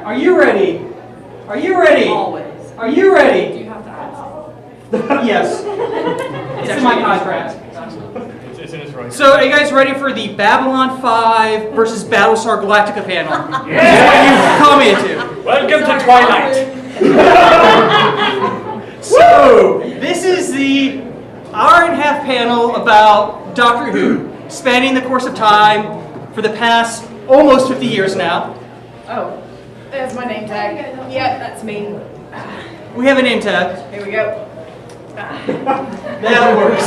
Are you ready? Are you ready? Always. Are you Do ready? you have to ask? Yes. It's in my contract. It's in his right. So, are you guys ready for the Babylon 5 versus Battlestar Galactica panel? Yeah! That's what you come into. Welcome to Twilight. So, this is the hour-and-a-half panel about Doctor Who, spanning the course of time for the past almost 50 years now. Oh, there's my name tag. Yeah, that's me. We have a name tag. Here we go. That works.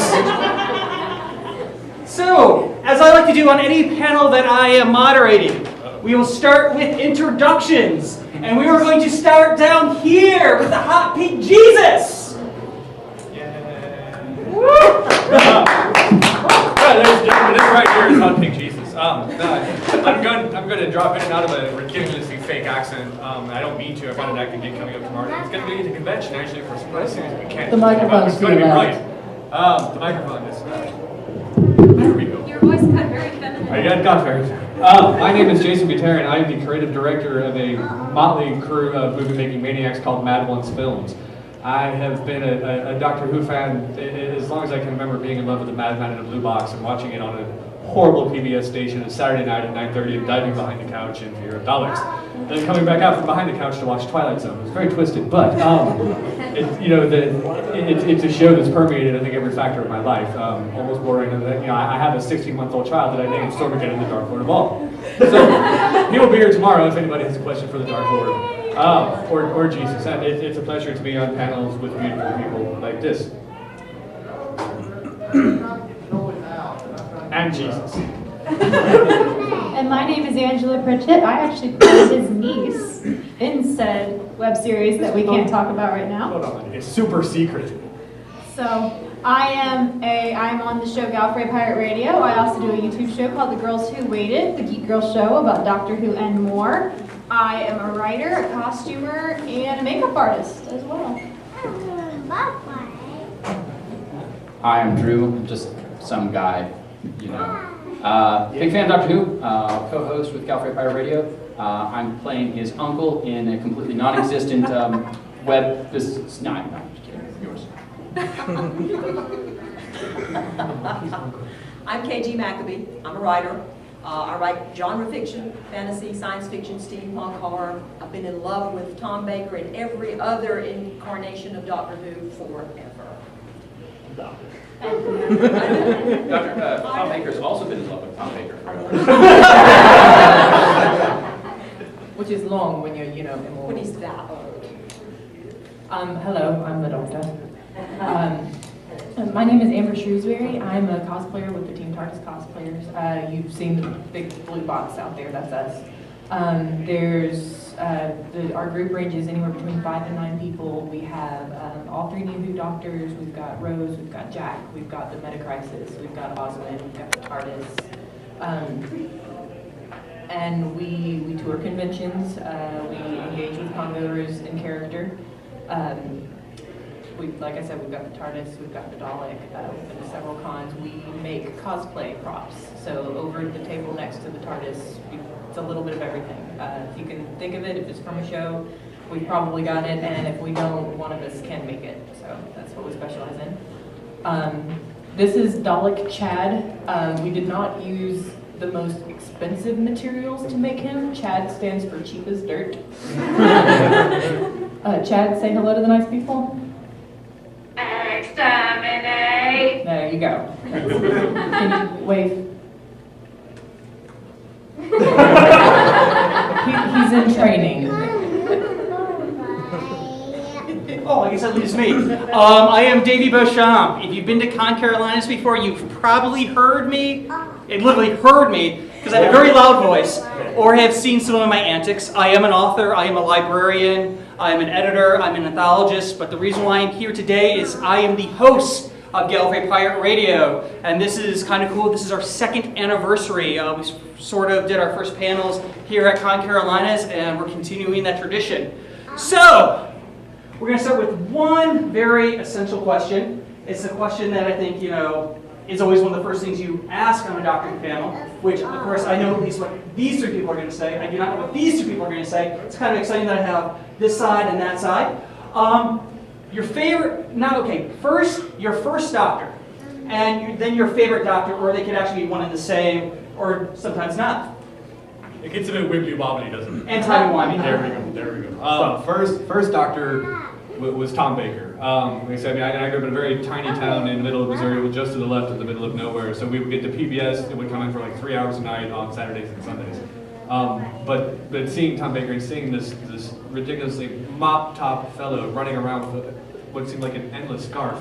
So, as I like to do on any panel that I am moderating, we will start with introductions. And we are going to start down here with the hot pink Jesus. Ladies and gentlemen, this right here is Hot Pink Jesus. I'm going to drop in and out of a ridiculously fake accent. I don't mean to. I've got an acting gig coming up tomorrow. It's going to be at the convention actually for some press series weekend. The microphone's It's going to be too right. loud. The microphone is. There we go. Your voice cut very feminine. I got very. My name is Jason Buterin. I am the creative director of a motley crew of movie-making maniacs called Mad Ones Films. I have been a Doctor Who fan as long as I can remember, being in love with the Madman in a Blue Box and watching it on a horrible PBS station on Saturday night at 9:30 and diving behind the couch in fear of dollars. Then coming back out from behind the couch to watch Twilight Zone. It was very twisted, but it's a show that's permeated, I think, every factor of my life. Almost boring. I have a 16-month-old child that I named Stormageddon the Dark Lord of all. So he will be here tomorrow if anybody has a question for the Dark Lord. Or Jesus. And it's a pleasure to be on panels with beautiful people like this. And Jesus. And my name is Angela Pritchett. I actually played his niece in said web series that we can't talk about right now. Hold on, it's super secret. So I'm on the show Gallifrey Pirate Radio. I also do a YouTube show called The Girls Who Waited, the Geek Girl Show about Doctor Who and more. I am a writer, a costumer, and a makeup artist as well. Hi, I'm Drew. I'm just some guy, you know. Big fan of Doctor Who, co-host with Gallifrey Pirate Radio. I'm playing his uncle in a completely non-existent web business. No, I'm just kidding. Yours. I'm KG Maccabee. I'm a writer. I write genre fiction, fantasy, science fiction, steampunk, horror. I've been in love with Tom Baker and every other incarnation of Doctor Who forever. Tom Baker's also been in love with Tom Baker. Which is long when you're, immortal. When he's that old. Hello, I'm the Doctor. My name is Amber Shrewsbury. I'm a cosplayer with the Team TARDIS cosplayers. You've seen the big blue box out there, that's us. Our group ranges anywhere between 5 and 9 people. We have all 3 new Who Doctors. We've got Rose, we've got Jack, we've got the Metacrisis, we've got Osmond, we've got the TARDIS. And we tour conventions. We engage with congoers in character. Like I said, we've got the TARDIS, we've got the Dalek, we've been to several cons. We make cosplay props. So over the table next to the TARDIS, it's a little bit of everything. If you can think of it, if it's from a show, we've probably got it, and if we don't, one of us can make it. So that's what we specialize in. This is Dalek Chad. We did not use the most expensive materials to make him. Chad stands for cheap as dirt. Chad, say hello to the nice people. Exterminate! There you go. Can you wave? He's in training. Oh, I guess that leaves me. I am Davey Beauchamp. If you've been to ConCarolinas before, you've probably heard me. Literally heard me, because I have a very loud voice, or have seen some of my antics. I am an author, I am a librarian, I am an editor, I'm an anthologist, but the reason why I'm here today is I am the host of Gallifrey Pirate Radio, and this is kind of cool. This is our 2nd anniversary. We sort of did our first panels here at ConCarolinas, and we're continuing that tradition. So, we're going to start with one very essential question. It's a question that I think, is always one of the first things you ask on a doctoring panel, which of course I know at least what these three people are going to say. I do not know what these two people are going to say. It's kind of exciting that I have this side and that side. Your favorite, first, your first doctor, and then your favorite doctor, or they could actually be one and the same, or sometimes not. It gets a bit wibbly-wobbly, doesn't it? And timey-wimey. There we go. First doctor was Tom Baker. Like I said, I grew up in a very tiny town in the middle of Missouri, just to the left of the middle of nowhere. So we would get to PBS. It would come in for like 3 hours a night on Saturdays and Sundays. But seeing Tom Baker and seeing this ridiculously mop-top fellow running around with what seemed like an endless scarf.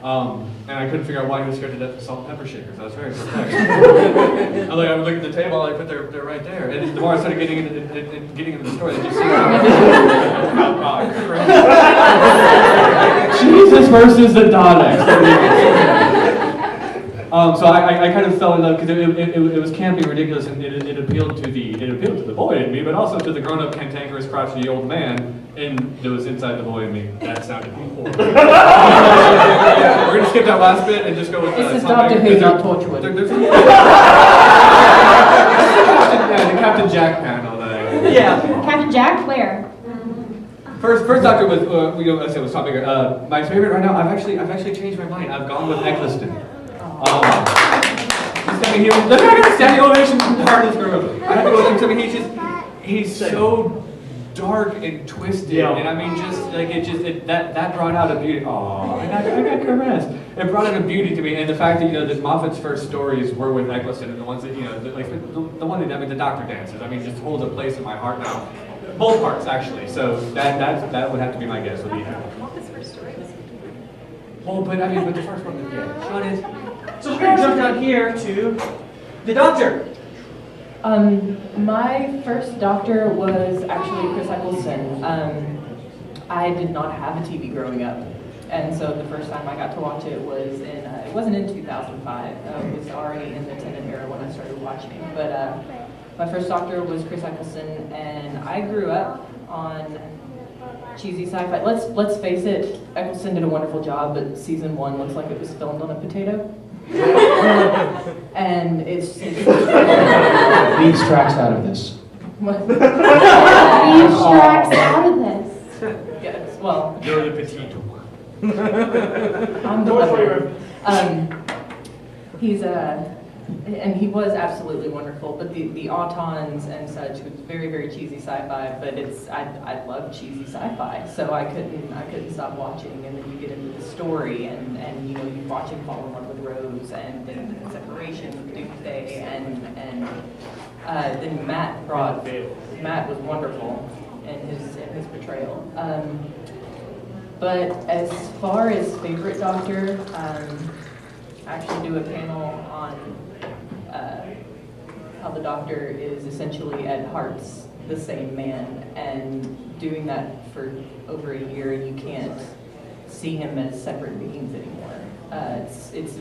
And I couldn't figure out why he was scared to death of salt and pepper shakers. I was very perplexed. I would look at the table, I put they're right there. And the more I started getting into the story, I just Jesus versus the Daleks. So I kind of fell in love because it was campy, ridiculous, and it appealed to the boy in me, but also to the grown-up, cantankerous, crotchety old man that was inside the boy in me. That sounded horrible. We're gonna skip that last bit and just go with This is Doctor Who, not Torchwood. The Captain Jack panel. Yeah. Captain Jack, where? First doctor was Tom Baker. My favorite right now. I've actually changed my mind. I've gone with Eccleston. He was a standing ovation from the hardest room. I have to go with him. He's so dark and twisted, and I mean, that brought out a beauty. Oh, I got caressed. It brought out a beauty to me, and the fact that that Moffat's first stories were with Eccleston, and the ones that the one that the Doctor dances. I mean, just holds a place in my heart now. Both parts actually. So that would have to be my guess. Would be Moffat's first story was well, but the first one, yeah. Sean is. So we're going to jump down here to the doctor. My first doctor was actually Chris Eccleston. I did not have a TV growing up, and so the first time I got to watch it was it wasn't in 2005. It was already in the Tennant era when I started watching. But my first doctor was Chris Eccleston, and I grew up on cheesy sci-fi. Let's face it, Eccleston did a wonderful job, but season 1 looks like it was filmed on a potato. And it's Leaves tracks out of this. what? Leaves tracks out of this. Yes, well, You're the potato. I'm the leopard. He's and he was absolutely wonderful, but the autons and such was very, very cheesy sci-fi, but I love cheesy sci-fi, so I couldn't stop watching, and then you get into the story, and you watch him fall in love with Rose, and then the separation with Doomsday, and then Matt was wonderful in his portrayal. But as far as favorite Doctor, I actually do a panel on how the Doctor is essentially at heart's the same man, and doing that for over a year, you can't see him as separate beings anymore. It's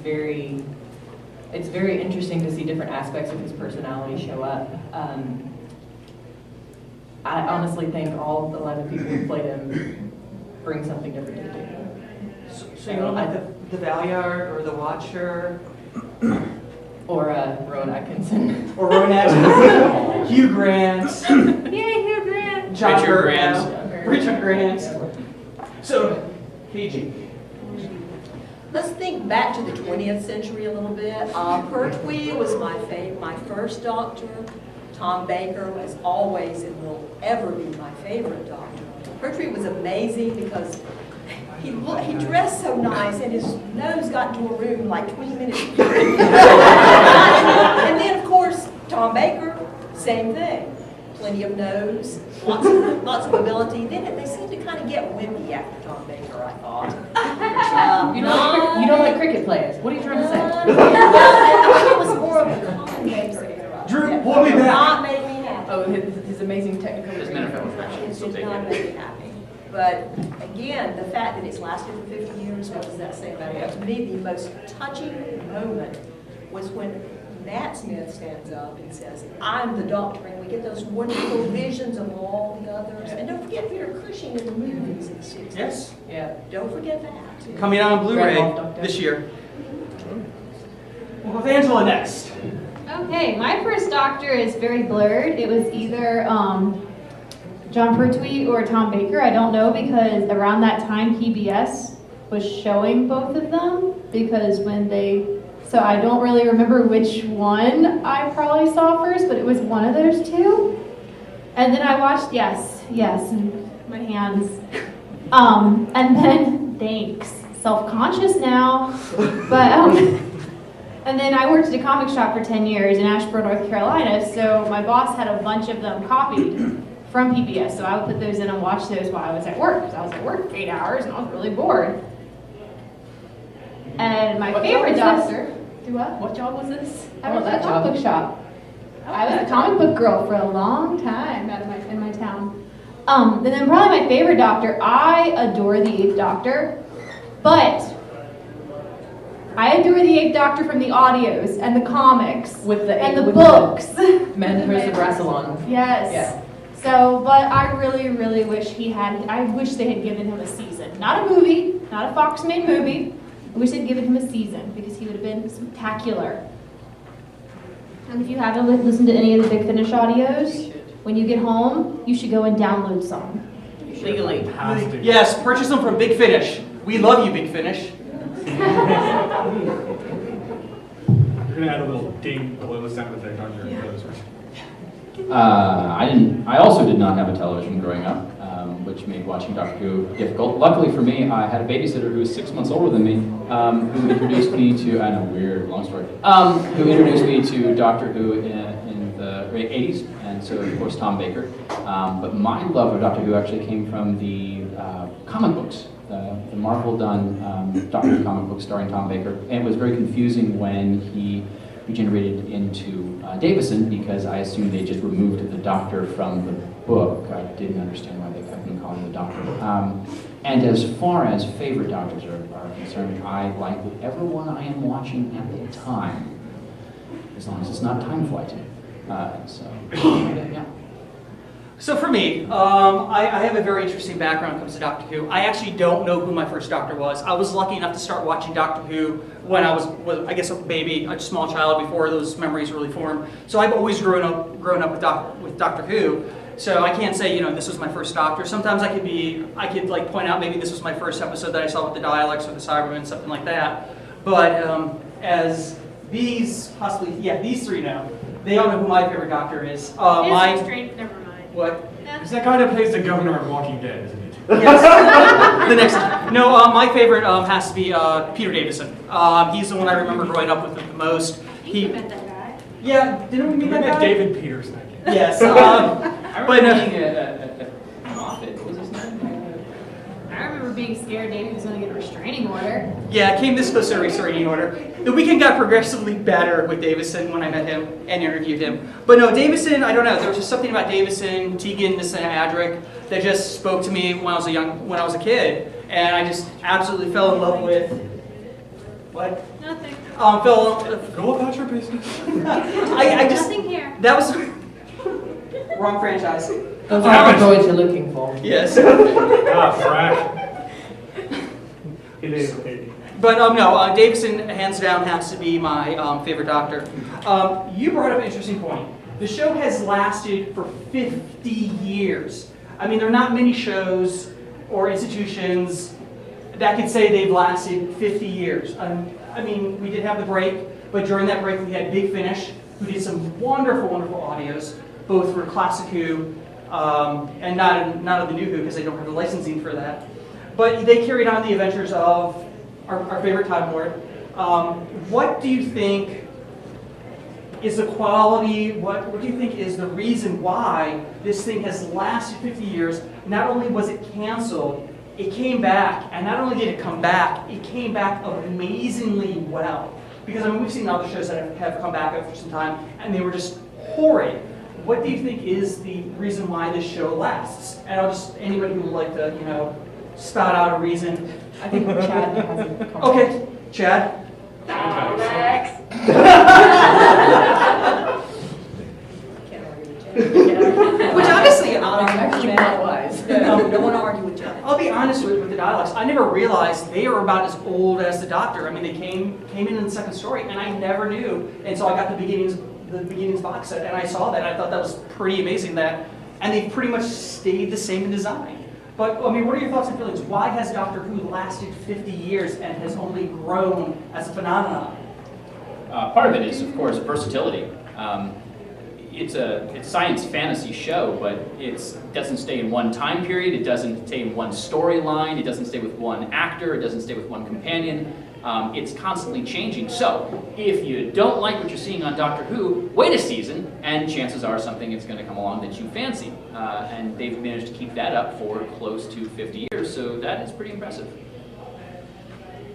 very interesting to see different aspects of his personality show up. I honestly think all 11 people who played him bring something different to the table. So you don't like the Valyard or the Watcher? Or Rowan Atkinson. Or Rowan Atkinson? Hugh Grant? Yay, Hugh Grant! John Richard Grant. Grant. Richard Grant. So, PG. Let's think back to the 20th century a little bit. Pertwee was my first doctor. Tom Baker was always and will ever be my favorite doctor. Pertwee was amazing because he dressed so nice, and his nose got into a room like 20 minutes. And then, of course, Tom Baker, same thing. Plenty of nose, lots of ability. Then they seemed to kind of get wimpy after Tom Baker, I thought. You don't like cricket players. What are you trying to say? It was more of a commentator. Drew, pull me back. Not made me happy. Oh, his amazing technical This manifest was actually It still did taking not it. make me happy. But again, the fact that it's lasted for 50 years, what does that say about it? To me, the most touching moment was when Nat Smith stands up and says, "I'm the doctor," and we get those wonderful visions of all the others. And don't forget Peter Cushing in the movies in the 60s. Yes. Yeah. Don't forget that. Coming out on Red Wolf Blu-ray Doctor. this year. We'll go with Angela next. Okay, my first doctor is very blurred. It was either John Pertwee or Tom Baker. I don't know because around that time PBS was showing both of them because so I don't really remember which one I probably saw first, but it was one of those two. And then I watched, yes, and my hands. And then, thanks, self-conscious now. But, and then I worked at a comic shop for 10 years in Asheboro, North Carolina, so my boss had a bunch of them copied from PBS, so I would put those in and watch those while I was at work, because I was at work 8 hours and I was really bored. And my favorite doctor, do what? What job was this? I was at a comic book shop. I was a comic book girl for a long time in my town. And then probably my favorite doctor, I adore the 8th Doctor, but I adore the 8th Doctor from the audios and the comics With the and the with books. Men Person Rassilon. Yes. Yeah. So, but I really, really wish I wish they had given him a season. Not a movie, not a Fox-made movie. I wish they'd given him a season because he would have been spectacular. And if you haven't listened to any of the Big Finish audios, when you get home, you should go and download some. Legally. Yes, purchase them from Big Finish. We love you, Big Finish. You're gonna add a little ding below the sound effect on your closers. I also did not have a television growing up, which made watching Doctor Who difficult. Luckily for me, I had a babysitter who was 6 months older than me, who introduced me to, I know, weird, long story, who introduced me to Doctor Who in the 80s, and so of course Tom Baker. But my love of Doctor Who actually came from the comic books, the Marvel done Doctor Who comic book starring Tom Baker, and it was very confusing when he regenerated into Davison because I assumed they just removed the Doctor from the book. I didn't understand why they kept on calling the Doctor. And as far as favorite Doctors are concerned, I like whichever one I am watching at the time, as long as it's not Time Flight. Yeah. So for me, I have a very interesting background when it comes to Doctor Who. I actually don't know who my first Doctor was. I was lucky enough to start watching Doctor Who when I was I guess, a baby, a small child, before those memories really formed. So I've always grown up with Doctor Who. So I can't say, this was my first Doctor. Sometimes I could like point out maybe this was my first episode that I saw with the Daleks or the Cybermen, something like that. But as these three know, they all know who my favorite Doctor is. Never mind. What? It's that guy that plays the governor of Walking Dead, isn't it? Yes. The next. No, my favorite has to be Peter Davison. He's the one I remember growing up with the most. He met that guy. Yeah, didn't we meet that guy? David Peters. Yes. I remember being at Moffat. What was his name? I remember being scared David was going to get a restraining order. Yeah, it came this close to a restraining order. The weekend got progressively better with Davison when I met him and interviewed him. But no, Davison, I don't know. There was just something about Davison, Tegan, Nissen, Adric that just spoke to me when I was a kid, and I just absolutely fell in love with. What? Nothing. Go about your business. I just. Nothing here. That was wrong franchise. Those are the droids you're looking for. Yes. Frack. It is. But no, Davison hands down has to be my favorite Doctor. You brought up an interesting point. The show has lasted for 50 years. I mean, there are not many shows or institutions that could say they've lasted 50 years. I mean, we did have the break, but during that break we had Big Finish, who did some wonderful, wonderful audios, both for Classic Who and not of the New Who because they don't have the licensing for that. But they carried on the adventures of our favorite Time Lord. What do you think is the quality, what do you think is the reason why this thing has lasted 50 years? Not only was it canceled, it came back, and not only did it come back, it came back amazingly well. Because I mean, we've seen other shows that have come back after some time, and they were just horrid. What do you think is the reason why this show lasts? And anybody who would like to, spout out a reason. I think Chad has a comment. Okay, Chad. Which honestly, Actually, not wise. no one argue with Chad. I'll be honest with the dialogues, I never realized they were about as old as the Doctor. I mean, they came in the second story, and I never knew. And so I got the beginnings box set, and I saw that. And I thought that was pretty amazing. And they pretty much stayed the same in design. But I mean, what are your thoughts and feelings? Why has Doctor Who lasted 50 years and has only grown as a phenomenon? Part of it is, of course, versatility. It's a science fantasy show, but it doesn't stay in one time period. It doesn't stay in one storyline. It doesn't stay with one actor. It doesn't stay with one companion. It's constantly changing. So if you don't like what you're seeing on Doctor Who, wait a season, and chances are something is going to come along that you fancy. And they've managed to keep that up for close to 50 years, so that is pretty impressive.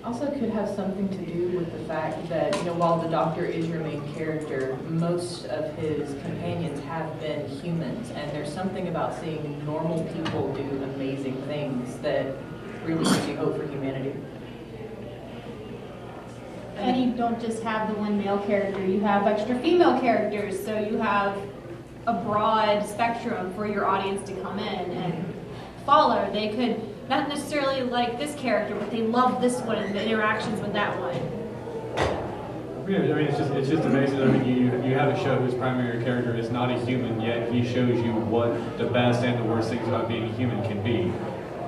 Also could have something to do with the fact that, while the Doctor is your main character, most of his companions have been humans, and there's something about seeing normal people do amazing things that really gives you hope for humanity. And you don't just have the one male character, you have extra female characters, so you have a broad spectrum for your audience to come in and follow. They could not necessarily like this character, but they love this one and the interactions with that one. Yeah, I mean, it's just amazing. I mean, you have a show whose primary character is not a human, yet he shows you what the best and the worst things about being a human can be.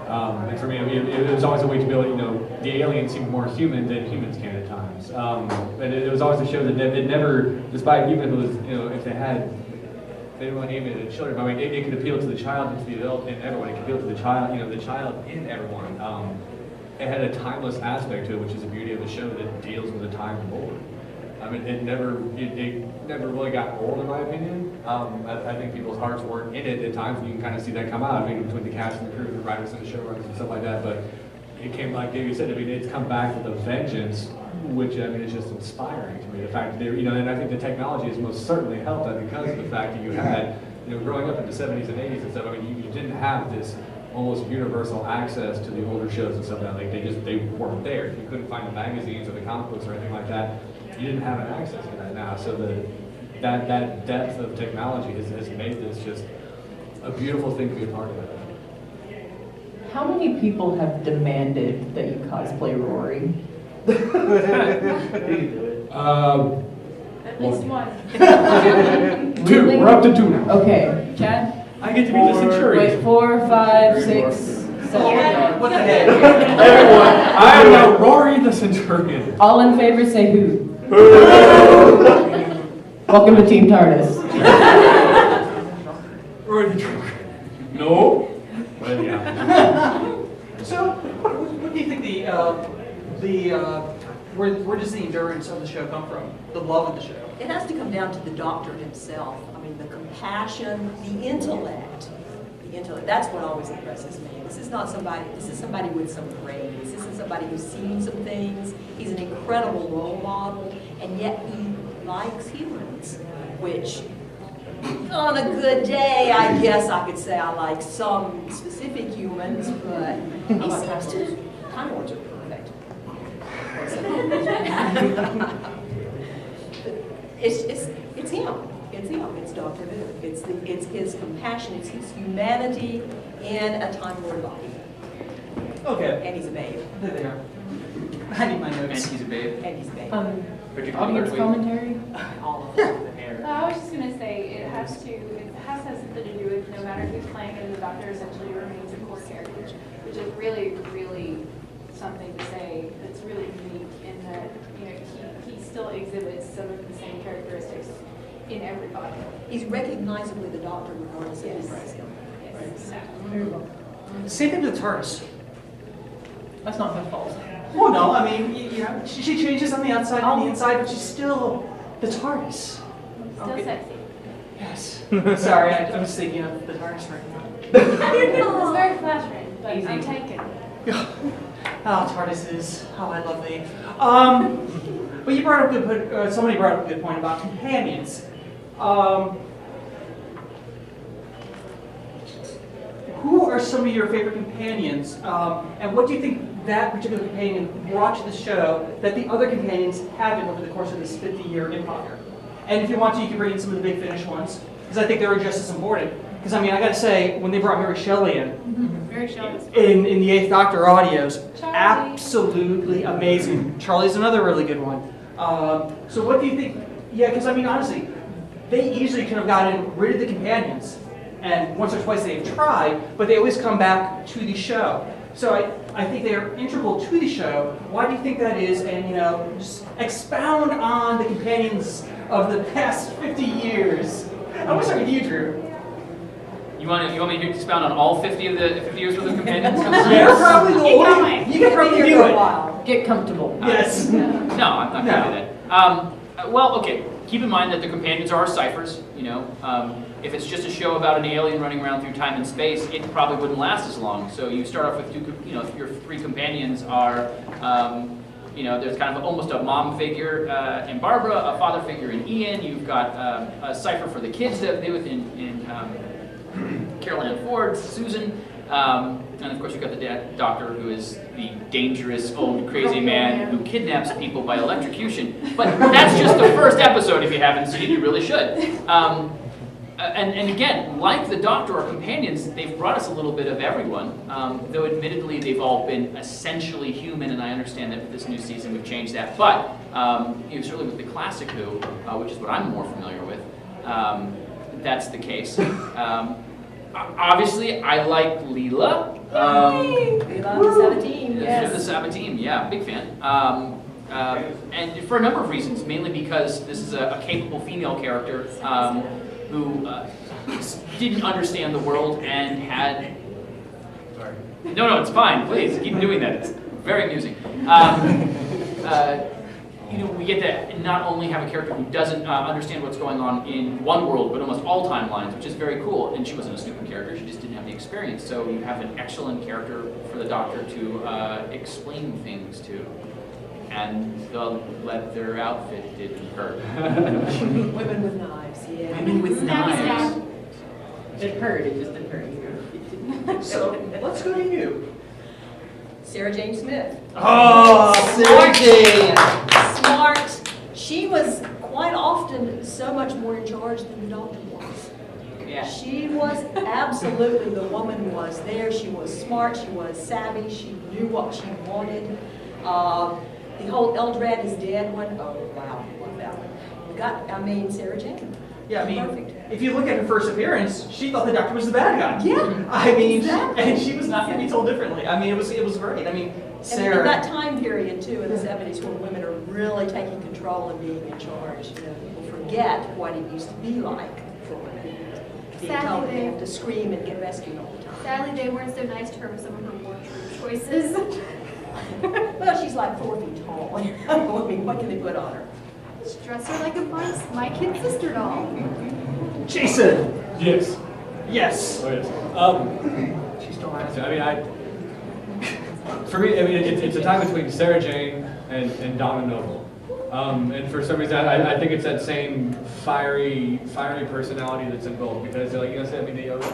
And for me, it was always a way to be able, the aliens seem more human than humans can at times. And it was always a show that it never, despite even if it was, if they didn't want to aim it at children, I mean, it could appeal to the child and to the adult and everyone. It could appeal to the child, the child in everyone. It had a timeless aspect to it, which is the beauty of the show that deals with the time forward. I mean, it never really got old, in my opinion. I think people's hearts weren't in it at times, and you can kind of see that come out. I mean, between the cast and the crew, the writers and the showrunners and stuff like that. But it came, like Davey said, I mean, it's come back with a vengeance, which, I mean, is just inspiring to me. The fact that they, and I think the technology has most certainly helped that because of the fact that you had, growing up in the 70s and 80s and stuff, I mean, you didn't have this almost universal access to the older shows and stuff like that. They weren't there. You couldn't find the magazines or the comic books or anything like that. You didn't have an access to that now. So that depth of technology has made this just a beautiful thing to be a part of. How many people have demanded that you cosplay Rory? At least one. Two. We're up to two now. Okay, Chad? I get to be the centurion. Wait, 4, 5, 6, 7. What the heck? Everyone, I am now Rory the Centurion. All in favor say who. Welcome to Team TARDIS. Rory the Joker. No. Well, yeah. So, what do you think where does the endurance of the show come from? The love of the show? It has to come down to the Doctor himself. I mean, the compassion, the intellect. That's what always impresses me. This is somebody with some brains. This is somebody who's seen some things. He's an incredible role model, and yet he likes humans, which on a good day, I guess I could say I like some specific humans, but he seems to, Time Lords are perfect. It's him. It's him. It's Doctor Who. It's his compassion. It's his humanity in a Time Lord body. Okay. And he's a babe. There they are. I need my And notes. he's a babe. And he's a babe. Audience commentary? All of them. I was just going to say it has to have something to do with no matter who's playing it, the Doctor essentially remains a core character, which is really, really something to say that's really unique in that he still exhibits some of the same characteristics in everybody. He's recognizably the Doctor regardless of his race. Same thing with the TARDIS. That's not my fault. Well, no, I mean, she changes on the outside and the inside, but she's still the TARDIS. Still Okay. sexy. Yes. Sorry, I was thinking of the TARDIS right now. It's very flattering, but I'm taken. Oh, TARDISes, how I love thee. But you brought up somebody brought up a good point about companions. Who are some of your favorite companions, and what do you think that particular companion brought to the show that the other companions haven't over the course of this 50-year empire? And if you want to, you can bring in some of the big Finnish ones, because I think they're just as important. Because I mean, I gotta say, when they brought Mary Shelley in, Very shallow. in the Eighth Doctor audios, Charlie. absolutely amazing. Charlie's another really good one. So what do you think? Yeah, because I mean, honestly, they easily could have gotten rid of the companions, and once or twice they've tried, but they always come back to the show. So I think they are integral to the show. Why do you think that is? And just expound on the companions of the past 50 years. I wish I could you, Drew. You want me to expound on all 50 of the 50 years worth of companions? You're probably the Keep only. going. You can probably do it. Get comfortable. Yes. No, I'm not going to do that. Well, okay. Keep in mind that the companions are ciphers. If it's just a show about an alien running around through time and space, it probably wouldn't last as long. So you start off with your 3 companions are, there's kind of almost a mom figure in Barbara, a father figure in Ian. You've got a cipher for the kids that live in Carol Ann Ford, Susan. And of course you've got the doctor who is the dangerous old crazy man who kidnaps people by electrocution. But that's just the first episode. If you haven't seen it, you really should. And again, like the Doctor or companions, they've brought us a little bit of everyone, though admittedly they've all been essentially human, and I understand that with this new season we've changed that. But certainly with the classic Who, which is what I'm more familiar with, that's the case. Obviously, I like Leela. Leela the Sabatine, yes. The Sabatine, yeah, big fan. And for a number of reasons, mainly because this is a capable female character who didn't understand the world and had... Sorry. No, it's fine. Please, keep doing that. It's very amusing. We get to not only have a character who doesn't understand what's going on in one world, but almost all timelines, which is very cool. And she wasn't a stupid character, she just didn't have the experience. So you have an excellent character for the Doctor to explain things to. And the leather outfit didn't hurt. Women with knives, yeah. Women with knives. It hurt, it just didn't hurt you. So let's go to you. Sarah Jane Smith. Oh, Sarah Jane. Smart. She was quite often so much more in charge than the Doctor was. Yeah. She was absolutely, the woman was there. She was smart, she was savvy, she knew what she wanted. The whole Eldrad is dead one, oh wow, love that one. Sarah Jane. Yeah, I mean, Perfect. if you look at her first appearance, she thought the Doctor was the bad guy. Yeah, I mean, exactly. and she was not going to be told differently. I mean, it was great. I mean, Sarah. And that time period too, in the 70s, when women are really taking control and being in charge. People forget what it used to be like for women. Being told they have to scream and get rescued all the time. Sadly, they weren't so nice to her with some of her more true choices. Well, she's like 4 feet tall. I mean, what can they put on her? Just dress her like my kid sister doll. Jason. Yes. Yes. Oh, yes. She still has. For me, it's a time between Sarah Jane and Donna Noble. And for some reason, I think it's that same fiery personality that's in both. Because,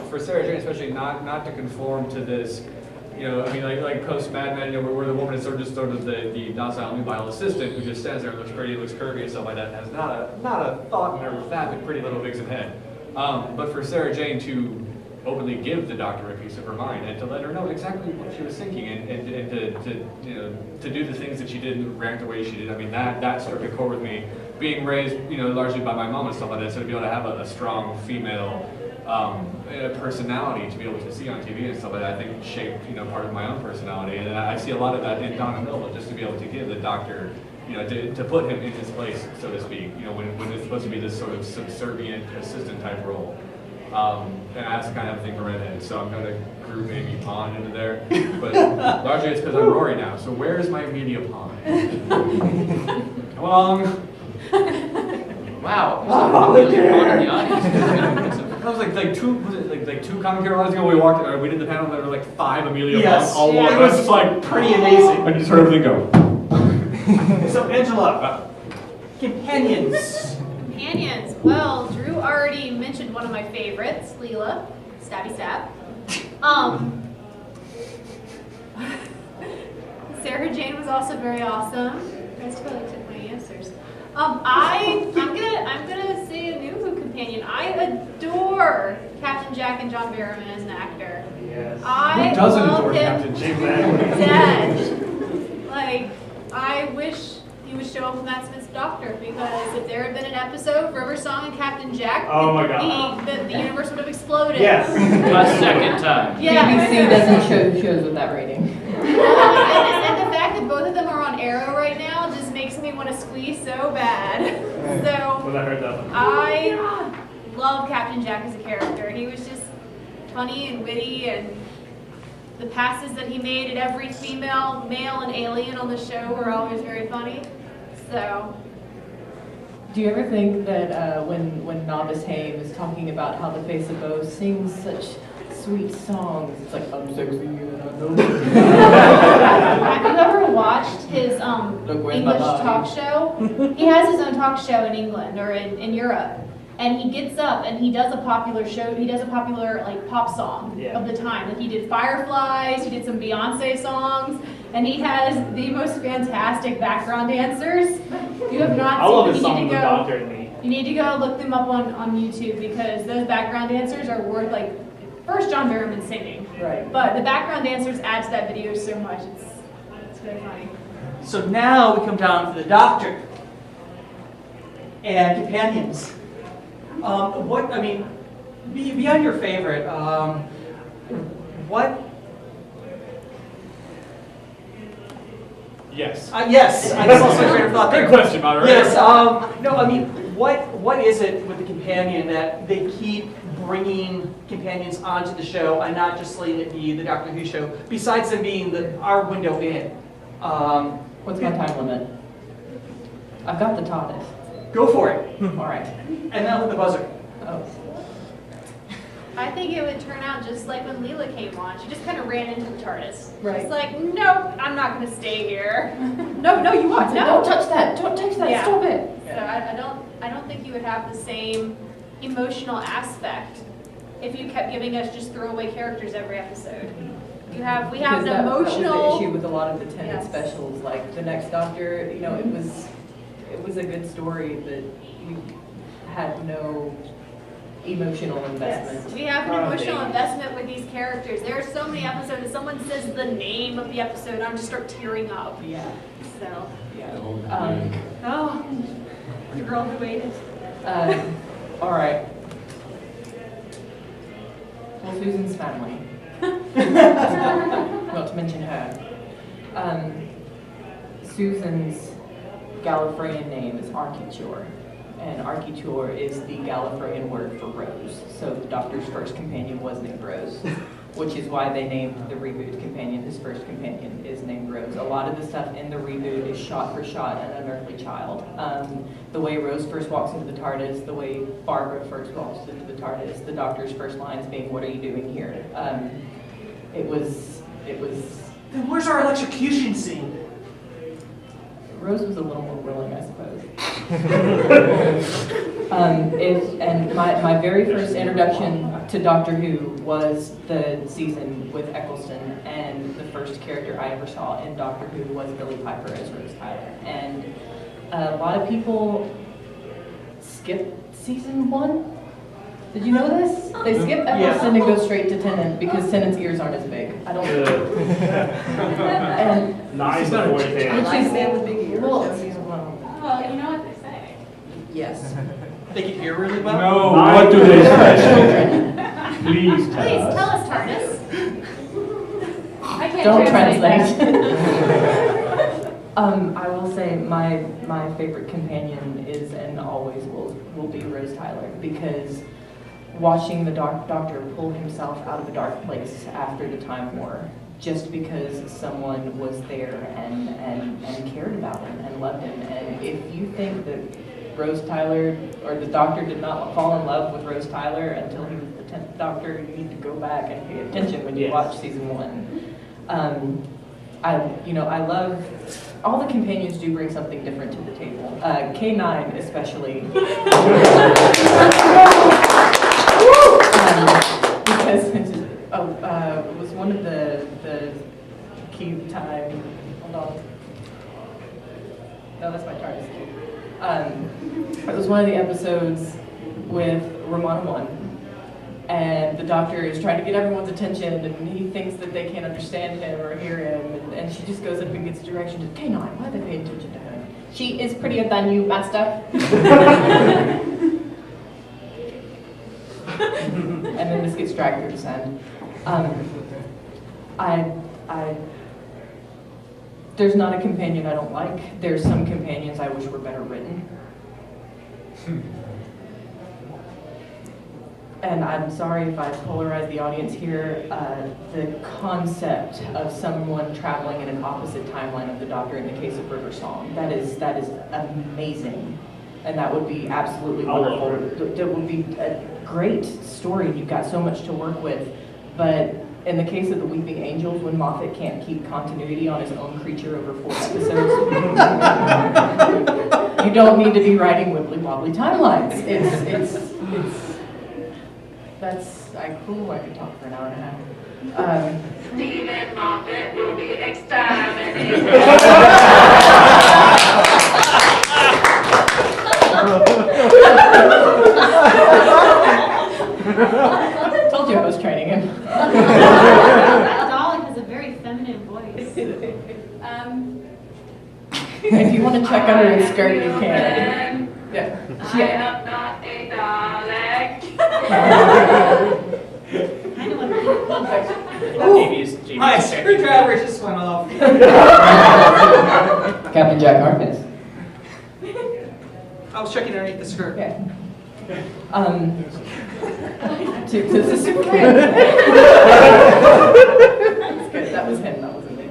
for Sarah Jane, especially, not to conform to this, like post Mad Men, where the woman is sort of the docile, nubile assistant who just stands there and looks pretty, looks curvy and stuff like that, has not a thought in her fat but pretty little vixen head. But for Sarah Jane to openly give the Doctor a piece of her mind and to let her know exactly what she was thinking and to do the things that she did and react the way she did. I mean, that struck a chord with me. Being raised, largely by my mom and stuff like that, so to be able to have a strong female personality to be able to see on TV and stuff like that, I think shaped part of my own personality. And I see a lot of that in Donna Noble, just to be able to give the Doctor, to put him in his place, so to speak. When it's supposed to be this sort of subservient assistant type role. And that's the kind of thing for redhead, so I'm going to group maybe Pond into there. But largely it's because I'm Rory now, so where's my media Pond? Come along. Wow. Amelia Pond in the audience. That was like two ConCarolinas ago we walked, or we did the panel, and there were like 5 Amelia Yes. Ponds all walking. It was It's like pretty amazing. I just heard everything go. So Angela, companions. Companions. Well, Drew already mentioned one of my favorites, Leela, Stabby Stab. Sarah Jane was also very awesome. You guys totally took my answers. I'm gonna say a new Who companion. I adore Captain Captain Jack and John Barrowman as an actor. Yes. I Who doesn't love adore him Captain Jack? dead. Like, I wish he would show up in Matt Smith's Doctor, because if there had been an episode, River Song and Captain Jack, Oh my God. the universe would have exploded. Yes. A second time. Yeah. BBC doesn't show shows with that rating. And the fact that both of them are on Arrow right now just makes me want to squeeze so bad. So Was I heard that one? I love Captain Jack as a character. He was just funny and witty, and the passes that he made at every female, male, and alien on the show were always very funny. So Do you ever think that when Novice Haim is talking about how the Face of Bo sings such sweet songs, it's like, I'm sexy and I know it. have you ever watched his Look, where's my English body? talk show? He has his own talk show in England or in Europe. And he gets up and he does a popular show. He does a popular like pop song Yeah. of the time. Like he did Fireflies. He did some Beyonce songs, and he has the most fantastic background dancers. You have not I love seen his them. song, The Doctor and Me. You need to go look them up on YouTube, because those background dancers are worth like first John Barrowman singing, Right. but the background dancers add to that video so much. It's very funny. So now we come down to the Doctor and companions. Beyond your favorite, what? Yes. Yes, I just lost my train of thought there. Good question, moderator. Yes, no, I mean, what is it with the companion that they keep bringing companions onto the show and not just letting it be the Doctor Who show, besides them being our window in? What's my time limit? I've got the TARDIS. Go for it, All right. and then with the buzzer. Oh. I think it would turn out just like when Leela came on. She just kind of ran into the TARDIS. Right. It's like, nope, I'm not going to stay here. No, you want to. No. Don't touch that. Don't touch that. Yeah. Stop it. So I don't think you would have the same emotional aspect if you kept giving us just throwaway characters every episode. We have an Because that was emotional. the issue with a lot of the Tennant Yes. specials, like the Next Doctor. You know, it was a good story, but we had no emotional investment. Yes. We have an emotional investment with these characters. There are so many episodes. If someone says the name of the episode, I'm just start tearing up. Yeah. So, Yeah. oh, the girl who waited. All right. Well, Susan's family. Not to mention her. Susan's Gallifreyan name is Architure, and Architure is the Gallifreyan word for rose. So the Doctor's first companion was named Rose, which is why they named the reboot companion, his first companion, is named Rose. A lot of the stuff in the reboot is shot for shot an unearthly child. The way Rose first walks into the TARDIS, the way Barbara first walks into the TARDIS, the Doctor's first lines being, "What are you doing here?" It was. Then where's our electrocution scene? Rose was a little more willing, I suppose. And my very first introduction to Doctor Who was the season with Eccleston, and the first character I ever saw in Doctor Who was Billie Piper as Rose Tyler. And a lot of people skip season 1. Did you know this? They skip Eccleston and go straight to Tennant because Tennant's ears aren't as big. I don't know. And Nice before you which can. is Man with big ears. well, Well, you know what they say. yes. They can hear really well? No, Nice. what do they say? Please tell Please us. tell us, TARDIS. I can't Don't translate translate. I will say my favorite companion is and always will be Rose Tyler, because watching the Doctor pull himself out of a dark place after the Time War, just because someone was there and cared about him and loved him. And if you think that Rose Tyler or the Doctor did not fall in love with Rose Tyler until he was the 10th Doctor, you need to go back and pay attention when you watch season 1. I love all the companions do bring something different to the table. K9 especially. Because it was one of the key time. Hold on. No, that's my TARDIS. It was one of the episodes with Romana 1, And the doctor is trying to get everyone's attention, and he thinks that they can't understand him or hear him, and she just goes up and gets directions. Canine, why are they paying attention to her? She is prettier than you, master. And then this gets dragged through the sand. There's not a companion I don't like. There's some companions I wish were better written. And I'm sorry if I polarize the audience here. The concept of someone traveling in an opposite timeline of the Doctor in the case of River Song, that is amazing. And that would be absolutely wonderful. That would be a great story. You've got so much to work with. But in the case of the Weeping Angels, when Moffat can't keep continuity on his own creature over 4 episodes, you don't need to be writing wibbly wobbly timelines. I could talk for an hour and a half. Stephen Moffat will be exterminated. Told you I was training him. Dalek has a very feminine voice. If you want to check under his skirt, you can. Yeah. I am not a Dalek. Kind of like My screwdriver just went off. Captain Jack Harkness. I was checking underneath the skirt. Okay. This is super good. That's good. That was him. That wasn't me.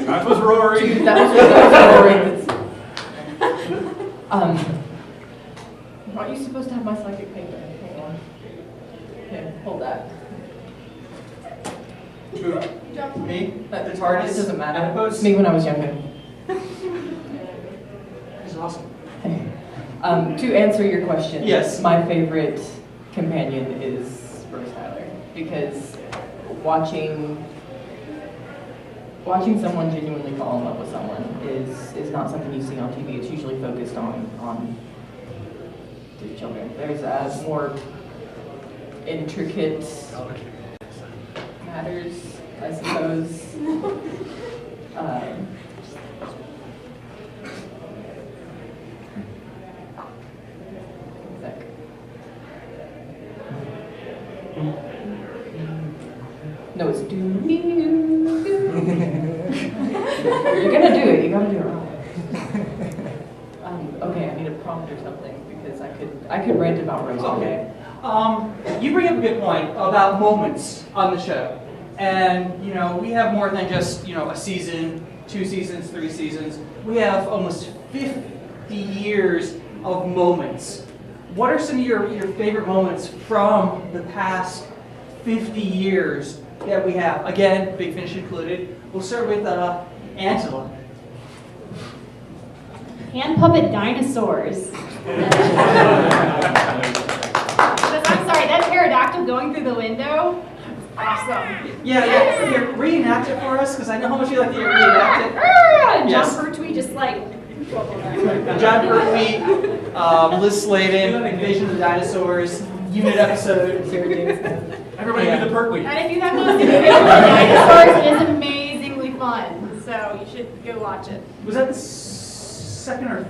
That was Rory. That was Rory. Aren't you supposed to have my psychic paper? Hang on. Here, hold that. Who? Me? That The TARDIS? It doesn't matter. Adipose? It's me when I was younger. He's awesome. To answer your question, Yes. my favorite companion is Rose Tyler, because watching someone genuinely fall in love with someone is not something you see on TV. It's usually focused on the children. There's more intricate matters, I suppose. No, it's do. You're gonna do it. You gotta do it right. Okay, I need a prompt or something because I could rant about Rose all day. You bring up a good point about moments on the show. And, you know, we have more than just, you know, a season, 2 seasons, 3 seasons. We have almost 50 years of moments. What are some of your favorite moments from the past 50 years that we have? Again, Big Finish included. We'll start with Angela. hand puppet dinosaurs. Because I'm sorry, that pterodactyl going through the window, awesome. Yeah, reenact it for us, because I know how much you like to reenact it. And Yes. John Pertwee just like. John Pertwee, Liz Sladen, Invasion of the Dinosaurs, unit episode. Everybody do the Pertwee. And if you have not seen Invasion of the Dinosaurs, it is amazingly fun. So you should go watch it. Was that the second or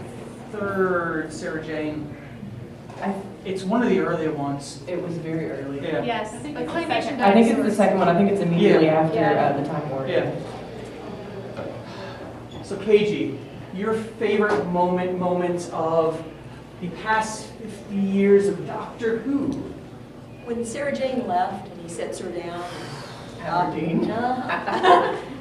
third Sarah Jane? It's one of the earlier ones. It was very early. Yeah. Yes, the claymation I think it's the dinosaurs. second one. I think it's immediately Yeah. after the Time War. Yeah. So KG, your favorite moments of the past 50 years of Doctor Who? When Sarah Jane left and he sets her down. Aberdeen.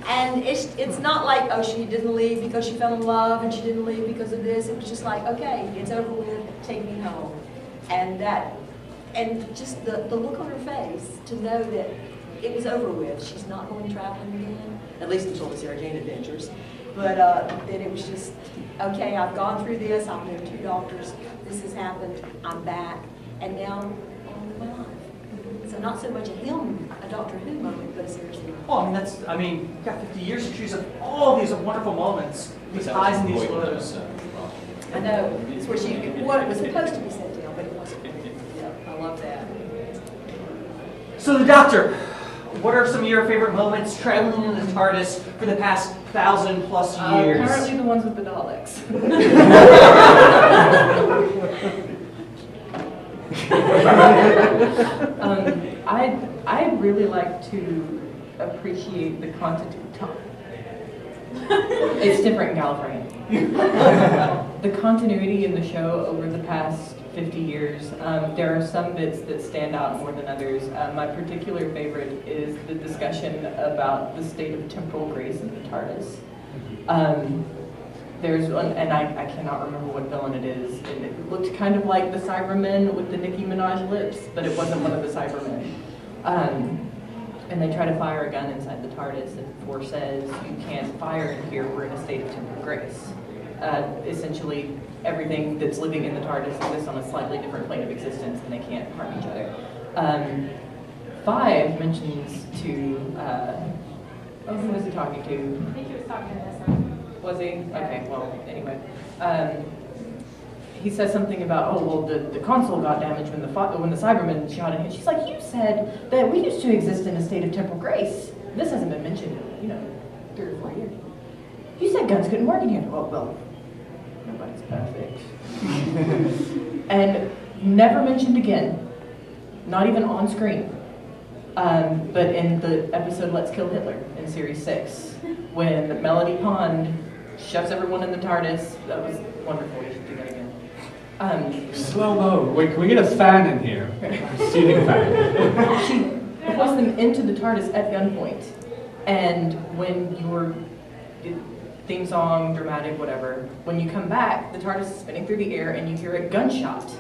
And it's not like, oh, she didn't leave because she fell in love and she didn't leave because of this. It was just like, okay, it's over with, take me home. And just the look on her face to know that it was over with. She's not going traveling again, at least until the Sarah Jane adventures. But then it was just, okay, I've gone through this, I've known 2 doctors, this has happened, I'm back, and now on with my life. So not so much a Doctor Who moment, but a Sarah Jane. Oh, you've got 50 years to choose of all these wonderful moments, these highs and these lows. I know, it's where she was supposed to be set down, but it wasn't. Yeah, I love that. So the Doctor, what are some of your favorite moments traveling in the TARDIS for the past 1,000+ years? Apparently the ones with the Daleks. I really like to appreciate the continuity. It's different in Gallifreyan. The continuity in the show over the past 50 years, there are some bits that stand out more than others. My particular favorite is the discussion about the state of temporal grace in the TARDIS. There's one, and I cannot remember what villain it is, and it looked kind of like the Cybermen with the Nicki Minaj lips, but it wasn't one of the Cybermen. And they try to fire a gun inside the TARDIS, and Four says, you can't fire in here, we're in a state of temporal grace. Essentially, everything that's living in the TARDIS exists on a slightly different plane of existence, and they can't harm each other. 5 mentions to, who was he talking to? I think he was talking to this. Was he? Okay, well, anyway. He says something about, oh, well, the console got damaged when the Cybermen shot at him. She's like, you said that we used to exist in a state of temporal grace. This hasn't been mentioned in, 3 or 4 years. You said guns couldn't work in here. Oh, well, nobody's perfect. And never mentioned again, not even on screen. But in the episode Let's Kill Hitler in Series 6, when Melody Pond shoves everyone in the TARDIS, that was wonderful. You should do that again. Slow-mo. Wait, can we get a fan in here? Seating fan. She puts them into the TARDIS at gunpoint. And when your theme song, dramatic, whatever, when you come back, the TARDIS is spinning through the air and you hear a gunshot.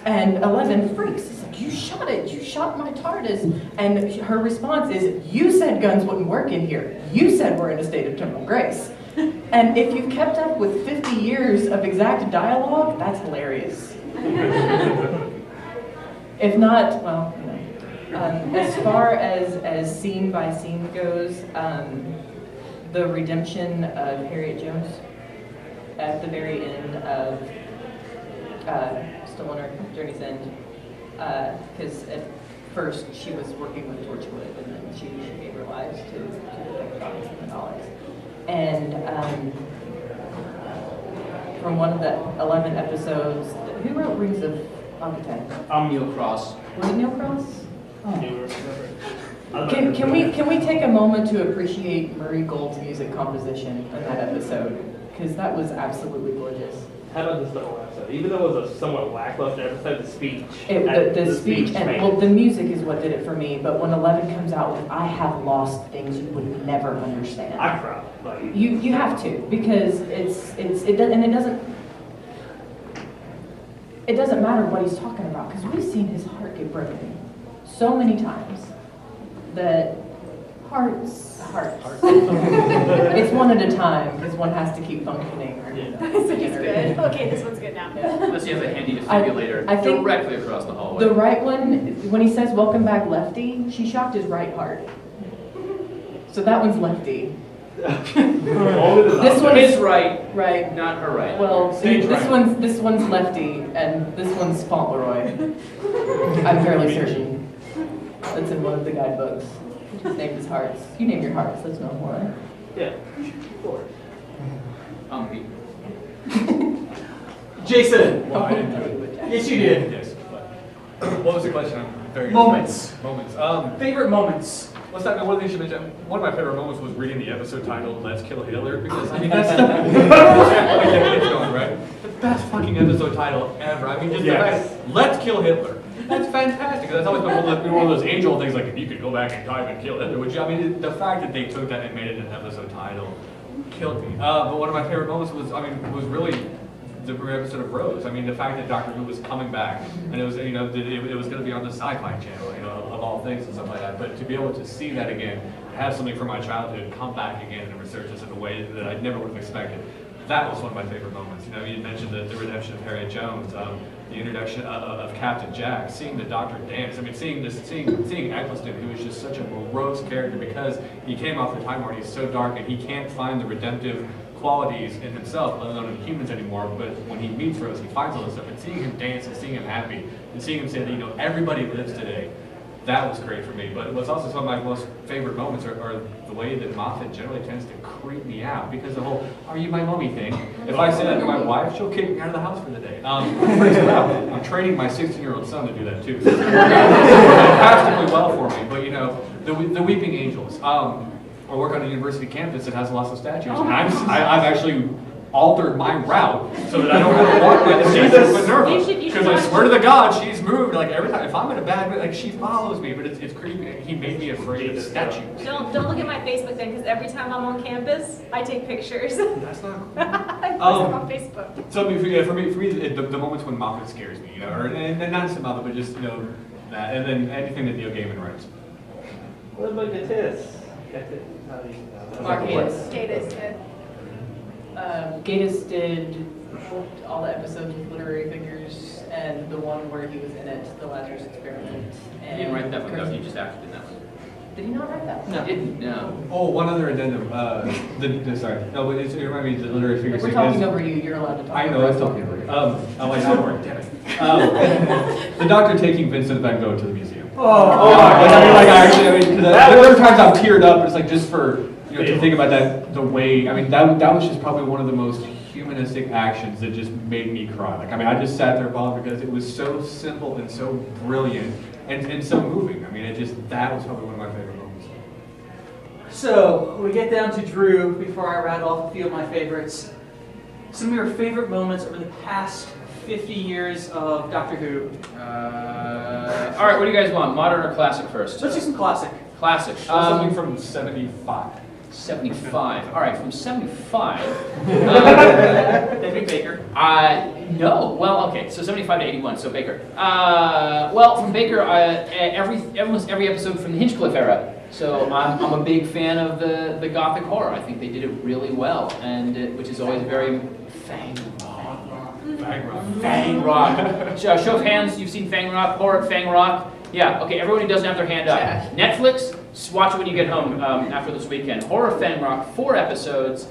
And 11 freaks. He's like, you shot it. You shot my TARDIS. And her response is, you said guns wouldn't work in here. You said we're in a state of temporal grace. And if you've kept up with 50 years of exact dialogue, that's hilarious. If not, well, as far as scene by scene goes, the redemption of Harriet Jones at the very end of Still on Her Journey's End, because at first she was working with Torchwood, and then she gave her lives to protect the bodies and the Daleks. And from one of the 11 episodes, who wrote Rings of Ankh-Morpork? Neil Cross. Was it Neil Cross? Oh. Can we take a moment to appreciate Murray Gold's music composition in that episode? Because that was absolutely gorgeous. How about this whole episode? Even though it was a somewhat lackluster episode, the speech. The speech, and well, the music is what did it for me. But when 11 comes out with "I have lost things you would never understand," I cried. Like, you have to, because it doesn't matter what he's talking about, because we've seen his heart get broken so many times that hearts. It's one at a time, because one has to keep functioning. So he's good. Okay, this one's good now. Yeah. Unless you have a handy defibrillator I think directly across the hallway. The right one, when he says "Welcome back, Lefty," she shocked his right heart. So that one's Lefty. This one His is right, not her right. Well, Stage right. this one's Lefty, and this one's Fauntleroy. I'm fairly certain. That's in one of the guidebooks. His name is Hearts. You name your hearts. That's no more. yeah, of course. Jason. Well, I didn't do it. Yes, you did. Yes. But what was the question? I'm very Moments. Moments. Favorite moments. What's that? One thing you should mention. One of my favorite moments was reading the episode titled "Let's Kill Hitler" because I mean that's the going, right? The best fucking episode title ever. I mean, just the fact, "Let's Kill Hitler." That's fantastic. That's always been one of those age-old things. Like if you could go back in time and kill Hitler, which I mean, the fact that they took that and made it an episode title killed me. But one of my favorite moments was really the premiere episode of Rose. I mean, the fact that Doctor Who was coming back, and it was it was going to be on the Sci-Fi Channel, of all things and stuff like that. But to be able to see that again, have something from my childhood come back again and resurface in a way that I never would have expected. That was one of my favorite moments. You mentioned the redemption of Harriet Jones, the introduction of Captain Jack, seeing the Doctor dance. I mean, seeing Eccleston, who is just such a morose character because he came off the Time Lord. He's so dark and he can't find the redemptive qualities in himself, let alone in humans anymore. But when he meets Rose, he finds all this stuff. And seeing him dance and seeing him happy and seeing him say that everybody lives today, that was great for me. But what's also some of my most favorite moments are the way that Moffat generally tends to creep me out because the whole "Are you my mommy?" thing. If I say that to my wife, she'll kick me out of the house for the day. I'm training my 16-year-old son to do that too. So fantastically well for me. But you know, the Weeping Angels. I work on a university campus that has lots of statues, and I've actually altered my route so that I don't have to walk by the statue of Minerva. Because I swear to the God, she's moved. Like every time, if I'm in a bad mood, like she follows me. But it's creepy. He made me afraid of statues. Don't look at my Facebook then, because every time I'm on campus, I take pictures. That's not cool. I post them on Facebook. So for me, the moments when Moffat scares me, you know, and not just Moffat, but just that, and then anything that Neil Gaiman writes. What about Gatiss? Mark Gatiss. Gatiss did. Gatiss did all the episodes with literary figures, and the one where he was in it, the Lazarus Experiment. He didn't write that one, though. He just acted in that one. Did he not write that? No. He didn't. No. Oh, one other addendum. Sorry. No, but it reminded me of the literary figures. We're talking over you. You're allowed to talk. I know. I was talking over you. Oh, wait, don't worry. Damn it. The Doctor taking Vincent van Gogh to the museum. There were times I've teared up. It's like just for to think about that. The way that was just probably one of the most humanistic actions that just made me cry. I just sat there bawling because it was so simple and so brilliant and so moving. That was probably one of my favorite moments. So, we get down to Drew before I rattle off a few of my favorites. Some of your favorite moments over the past 50 years of Doctor Who. All right, what do you guys want? Modern or classic first? Let's do some classic. Classic. Something from 75. 75. All right, from 75. David Baker. No. Well, okay. So 75 to 81. So Baker. Well, from Baker, almost every episode from the Hinchcliffe era. So I'm a big fan of the Gothic horror. I think they did it really well, and which is always very Fang Rock. Show of hands. You've seen Fang Rock horror. Fang Rock. Yeah. Okay. Everyone who doesn't have their hand up. Netflix. Just watch it when you get home after this weekend. Horror Fang Rock, 4 episodes,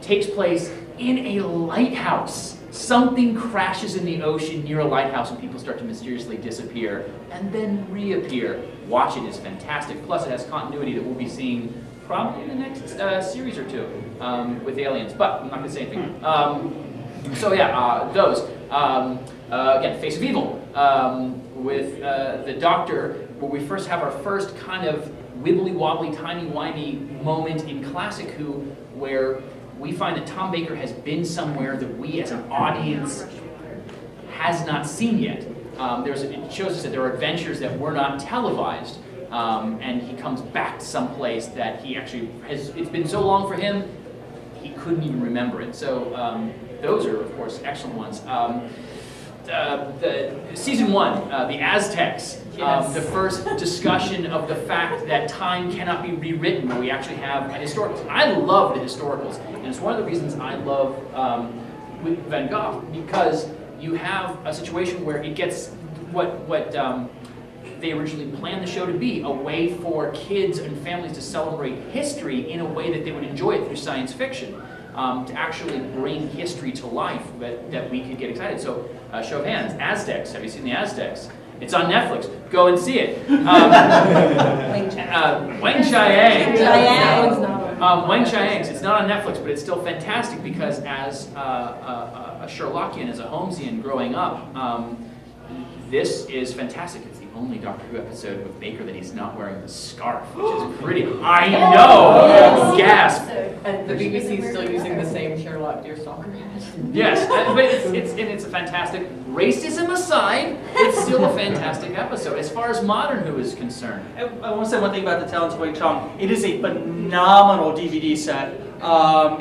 takes place in a lighthouse. Something crashes in the ocean near a lighthouse and people start to mysteriously disappear and then reappear. Watch it, it's fantastic. Plus it has continuity that we'll be seeing probably in the next series or 2 with aliens, but I'm not going to say anything. So yeah, those. Again, Face of Evil with the Doctor, where we first have our first kind of wibbly-wobbly, timey-wimey moment in Classic Who, where we find that Tom Baker has been somewhere that we as an audience has not seen yet. It shows us that there are adventures that were not televised, and he comes back to some place that he actually has, it's been so long for him, he couldn't even remember it. So those are, of course, excellent ones. The season 1, the Aztecs, Yes. the first discussion of the fact that time cannot be rewritten, where we actually have a historical. I love the historicals, and it's one of the reasons I love with Van Gogh, because you have a situation where it gets what they originally planned the show to be, a way for kids and families to celebrate history in a way that they would enjoy it through science fiction. To actually bring history to life that we could get excited. So, show of hands, Aztecs. Have you seen the Aztecs? It's on Netflix. Go and see it. Wang Chiang. Wang Chiang's. It's not on Netflix, but it's still fantastic because as a Sherlockian, as a Holmesian growing up, this is fantastic. It's the only Doctor Who episode with Baker that he's not wearing the scarf, which is pretty. I know. Gasp. And the BBC is still using the same Sherlock Deerstalker hat. Yes, but it's a fantastic. Racism aside, it's still a fantastic episode as far as Modern Who is concerned. I want to say one thing about the Talents of Wing Chun. It is a phenomenal DVD set.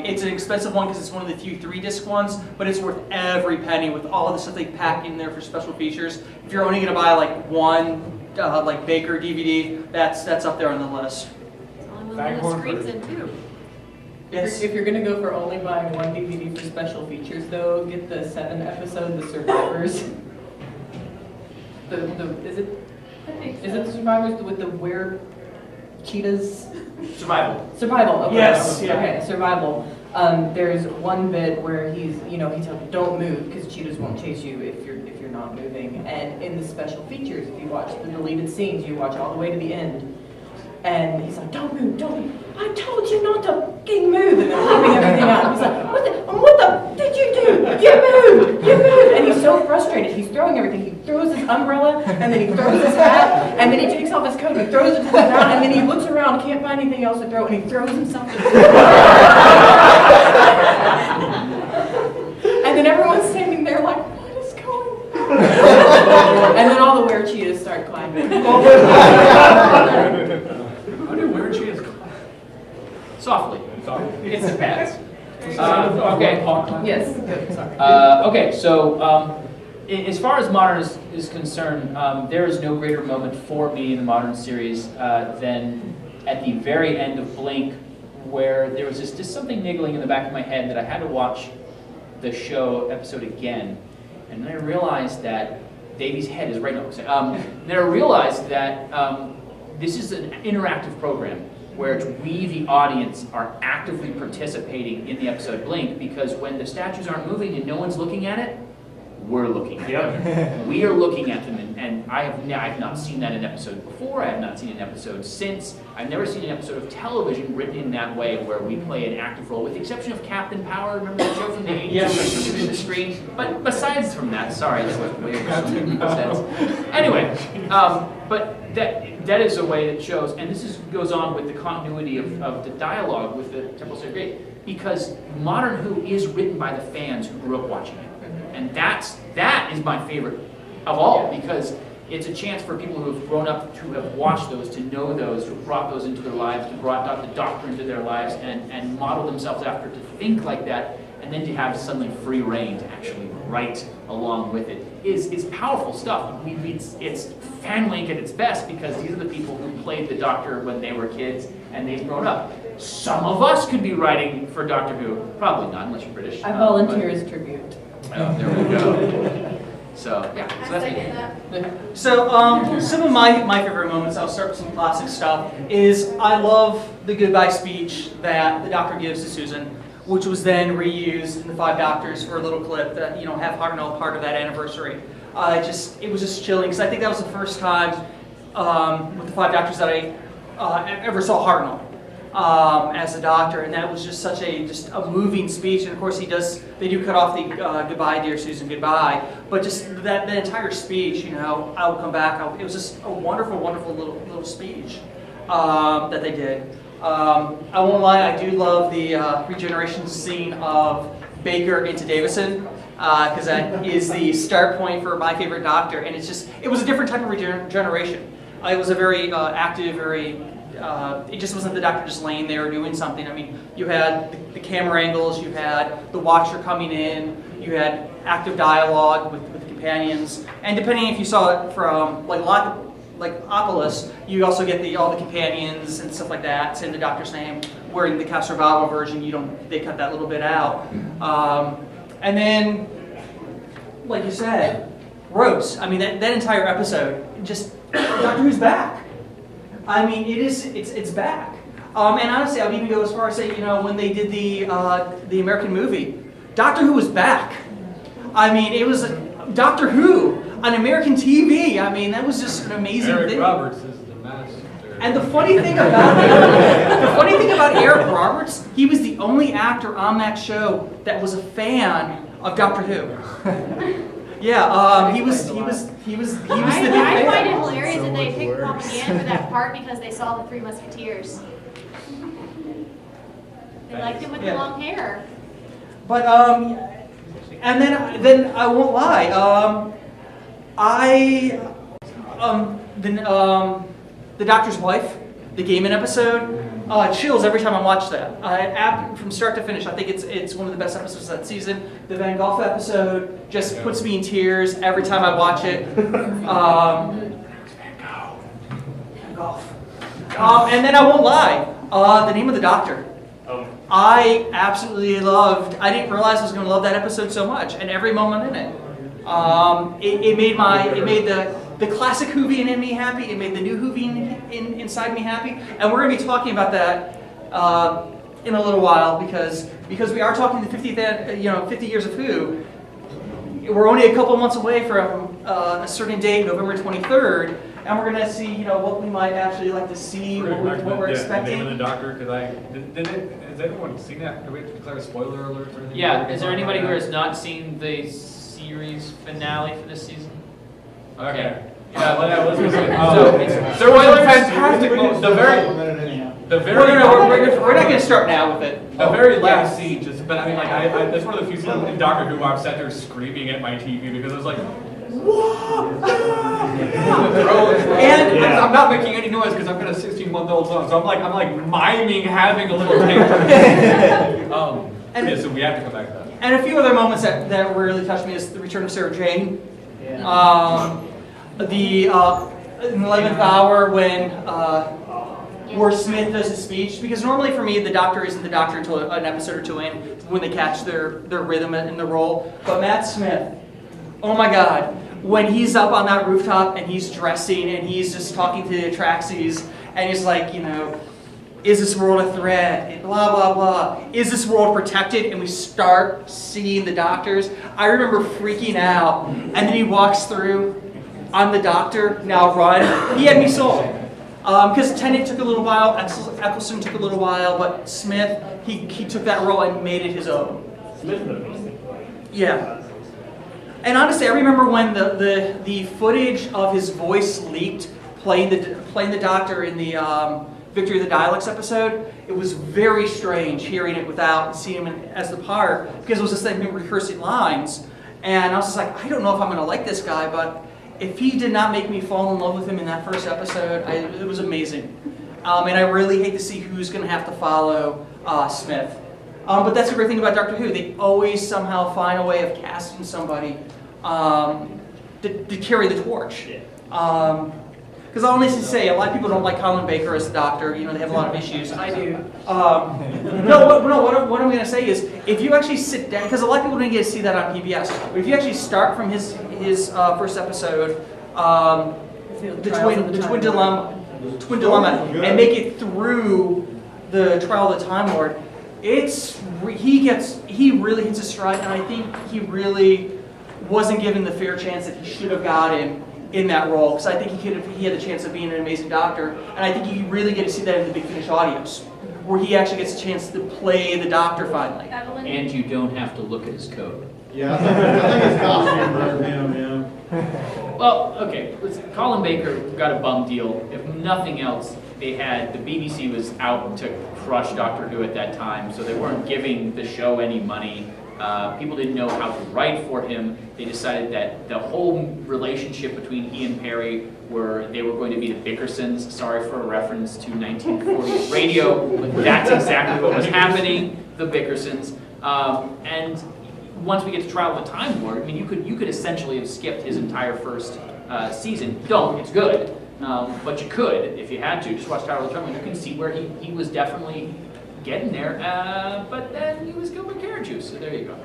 It's an expensive one because it's one of the few 3-disc ones, but it's worth every penny with all the stuff they pack in there for special features. If you're only going to buy like one like Baker DVD, that's up there on the list. Screens in too. Yes. If you're going to go for only buying one DVD for special features, though, get the 7-episode The Survivors. Is it The Survivors with the where cheetahs? Survival. Survival. Okay. Yes. Yeah. Okay. Survival. There's one bit where he's tells don't move because cheetahs won't chase you if you're you're not moving. And in the special features, if you watch the deleted scenes, you watch all the way to the end. And he's like, don't move, don't move. I told you not to fucking move. And they're leaving everything out. He's like, what the did you do? You moved. And he's so frustrated. He's throwing everything. He throws his umbrella, and then he throws his hat, and then he takes off his coat, and he throws it to the ground, and then he looks around, can't find anything else to throw, and he throws himself to the ground. And then everyone's standing there like, what is going on? And then all the weird cheetahs start climbing. How do weird cheetahs climb? Softly. It's the pets. Okay. Yes, good, sorry. Okay, so as far as Modern is concerned, there is no greater moment for me in the Modern series than at the very end of Blink, where there was just something niggling in the back of my head that I had to watch the show episode again. And then I realized that Davy's head is right now. Then I realized that this is an interactive program where we, the audience, are actively participating in the episode Blink, because when the statues aren't moving and no one's looking at it, we're looking at them. We are looking at them, and I have not seen that in an episode before. I have not seen an episode since. I've never seen an episode of television written in that way, where we play an active role, with the exception of Captain Power. Remember that show from the 80s? Yes. In the screen. But besides from that, sorry, that was way over sense. Anyway, but that is a way that shows, and this goes on with the continuity of the dialogue with the Temple of Great, because Modern Who is written by the fans who grew up watching it. And that is my favorite of all, because it's a chance for people who have grown up to have watched those, to know those, to have brought those into their lives, to brought the Doctor into their lives, and model themselves after, to think like that, and then to have suddenly free reign to actually write along with it is powerful stuff. It's fanlink at its best, because these are the people who played the Doctor when they were kids and they've grown up. Some of us could be writing for Doctor Who. Probably not, unless you're British. I volunteer as tribute. Oh, there we go. So, yeah. So that's me. So, some of my favorite moments, I'll start with some classic stuff, is I love the goodbye speech that the Doctor gives to Susan, which was then reused in the Five Doctors for a little clip that, have Hartnell part of that anniversary. It was just chilling, because I think that was the first time with the Five Doctors that I ever saw Hartnell as a Doctor, and that was just such a moving speech. And of course they do cut off the goodbye, dear Susan, goodbye, but just that entire speech, I will come back. It was just a wonderful, wonderful little speech that they did. I won't lie, I do love the regeneration scene of Baker into Davison, because that is the start point for my favorite Doctor, and it was a different type of regeneration. It was a very active, it just wasn't the Doctor just laying there doing something. I mean, you had the camera angles, you had the Watcher coming in, you had active dialogue with the companions, and depending if you saw it from like Opolis, you also get all the companions and stuff like that saying the Doctor's name. Where in the Castrovalvo version, they cut that little bit out. And then, like you said, Rose. I mean, that entire episode, just Doctor Who's back. I mean, it's back. And honestly, I would even go as far as say, when they did the American movie, Doctor Who was back. I mean, it was Doctor Who on American TV. I mean, that was just an amazing thing. Eric Roberts is the master. And the funny thing about Eric Roberts, he was the only actor on that show that was a fan of Doctor Who. Yeah, he was the big I find it fan. hilarious that they picked Mom Ann for that part because they saw the Three Musketeers. They liked him with the long hair. But and then I won't lie. The Doctor's Wife, the Gaiman episode, chills every time I watch that. From start to finish, I think it's one of the best episodes of that season. The Van Gogh episode just puts me in tears every time I watch it. Van Gogh. And then I won't lie, the Name of the Doctor. I absolutely loved. I didn't realize I was going to love that episode so much, and every moment in it. It made the classic Whovian in me happy. It made the new Whovian inside me happy, and we're going to be talking about that in a little while because we are talking the 50 years of Who. we're only a couple months away from a certain date, November 23rd, and we're gonna see, what we might actually like to see, what we're expecting. The name of the doctor, because has anyone seen that? Do we have to declare a spoiler alert or anything? Yeah, is there anybody who has not seen the series finale for this season? Okay. Yeah, let's go. So, there was a fantastic moment. The very We're not gonna start now with it. the very last scene, but I mean, like, that's one of the few scenes in Doctor Who where I've sat there screaming at my TV because I was like, and I'm not making any noise because I've got a 16-month-old son, so I'm like miming having a little tantrum. So we have to come back to that. And a few other moments that really touched me is the return of Sarah Jane. Yeah. The 11th hour when where Smith does his speech, because normally for me the Doctor isn't the Doctor until an episode or two in, when they catch their rhythm in the role. But Matt Smith, oh my God, when he's up on that rooftop and he's dressing and he's just talking to the Atraxes and he's like, is this world a threat? And blah, blah, blah. Is this world protected? And we start seeing the Doctors. I remember freaking out. And then he walks through, I'm the Doctor, now run. He had me sold. Because Tennant took a little while, Eccleston took a little while, but Smith, he took that role and made it his own. Yeah. And honestly, I remember when the footage of his voice leaked, playing the Doctor in the Victory of the Dialects episode. It was very strange hearing it without seeing him as the part, because it was just like him rehearsing lines. And I was just like, I don't know if I'm going to like this guy, but if he did not make me fall in love with him in that first episode, it was amazing. And I really hate to see who's going to have to follow Smith. But that's the great thing about Doctor Who. They always somehow find a way of casting somebody to carry the torch. Because I'll honestly say, a lot of people don't like Colin Baker as the Doctor. They have a lot of issues. I do. What I'm going to say is, if you actually sit down, because a lot of people didn't get to see that on PBS, but if you actually start from his first episode, the twin dilemma, and make it through the Trial of the Time Lord, he really hits a stride, and I think he really wasn't given the fair chance that he should have gotten in that role, because I think he had the chance of being an amazing Doctor, and I think you really get to see that in the Big Finish audios, where he actually gets a chance to play the Doctor finally. And you don't have to look at his coat. Yeah, I think his costume burned him, yeah. Well, okay, listen, Colin Baker got a bum deal. If nothing else, the BBC was out to crush Doctor Who at that time, so they weren't giving the show any money. People didn't know how to write for him. They decided that the whole relationship between he and Perry they were going to be the Bickersons. Sorry for a reference to 1940s radio, but that's exactly what was happening, the Bickersons. And once we get to Trial of the Time Lord, I mean, you could essentially have skipped his entire first season. Don't, it's good, but you could, if you had to, just watch Trial of the Time Lord. You can see where he was definitely getting there, but then he was Gilbert Carrot Juice, so there you go.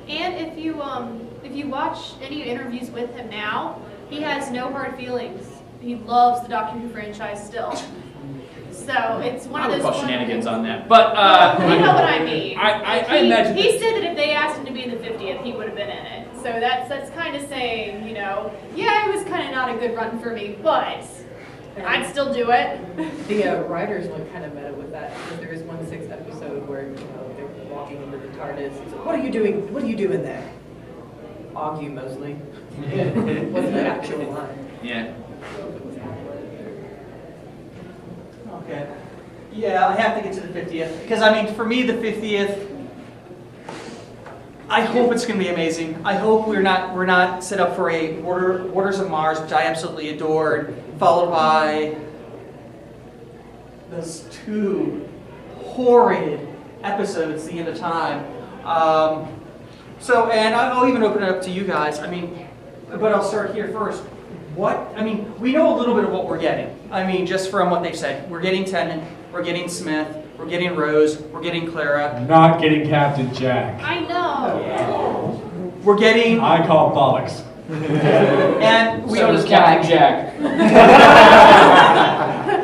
And if you watch any interviews with him now, he has no hard feelings. He loves the Doctor Who franchise still. So it's one of those. I would call shenanigans on that, but you know what I mean. I imagine he said that if they asked him to be in the 50th, he would have been in it. So that's kind of saying, yeah, it was kind of not a good run for me, but I'd still do it. The writers went kind of meta with that, because there is one 6th episode where they're walking into the TARDIS. He's like, "What are you doing? What are you doing there?" Argue, Mosley. Wasn't the actual line. Yeah. Okay. Yeah, I have to get to the 50th, because I mean, for me, the 50th. I hope it's going to be amazing. I hope we're not set up for a Waters of Mars, which I absolutely adored, followed by those 2 horrid episodes, The End of Time. And I'll even open it up to you guys. I mean, but I'll start here first. We know a little bit of what we're getting. I mean, just from what they've said. We're getting Tennant, we're getting Smith, we're getting Rose, we're getting Clara. Not getting Captain Jack. I know. We're getting... I call bollocks. And so does Captain Jack.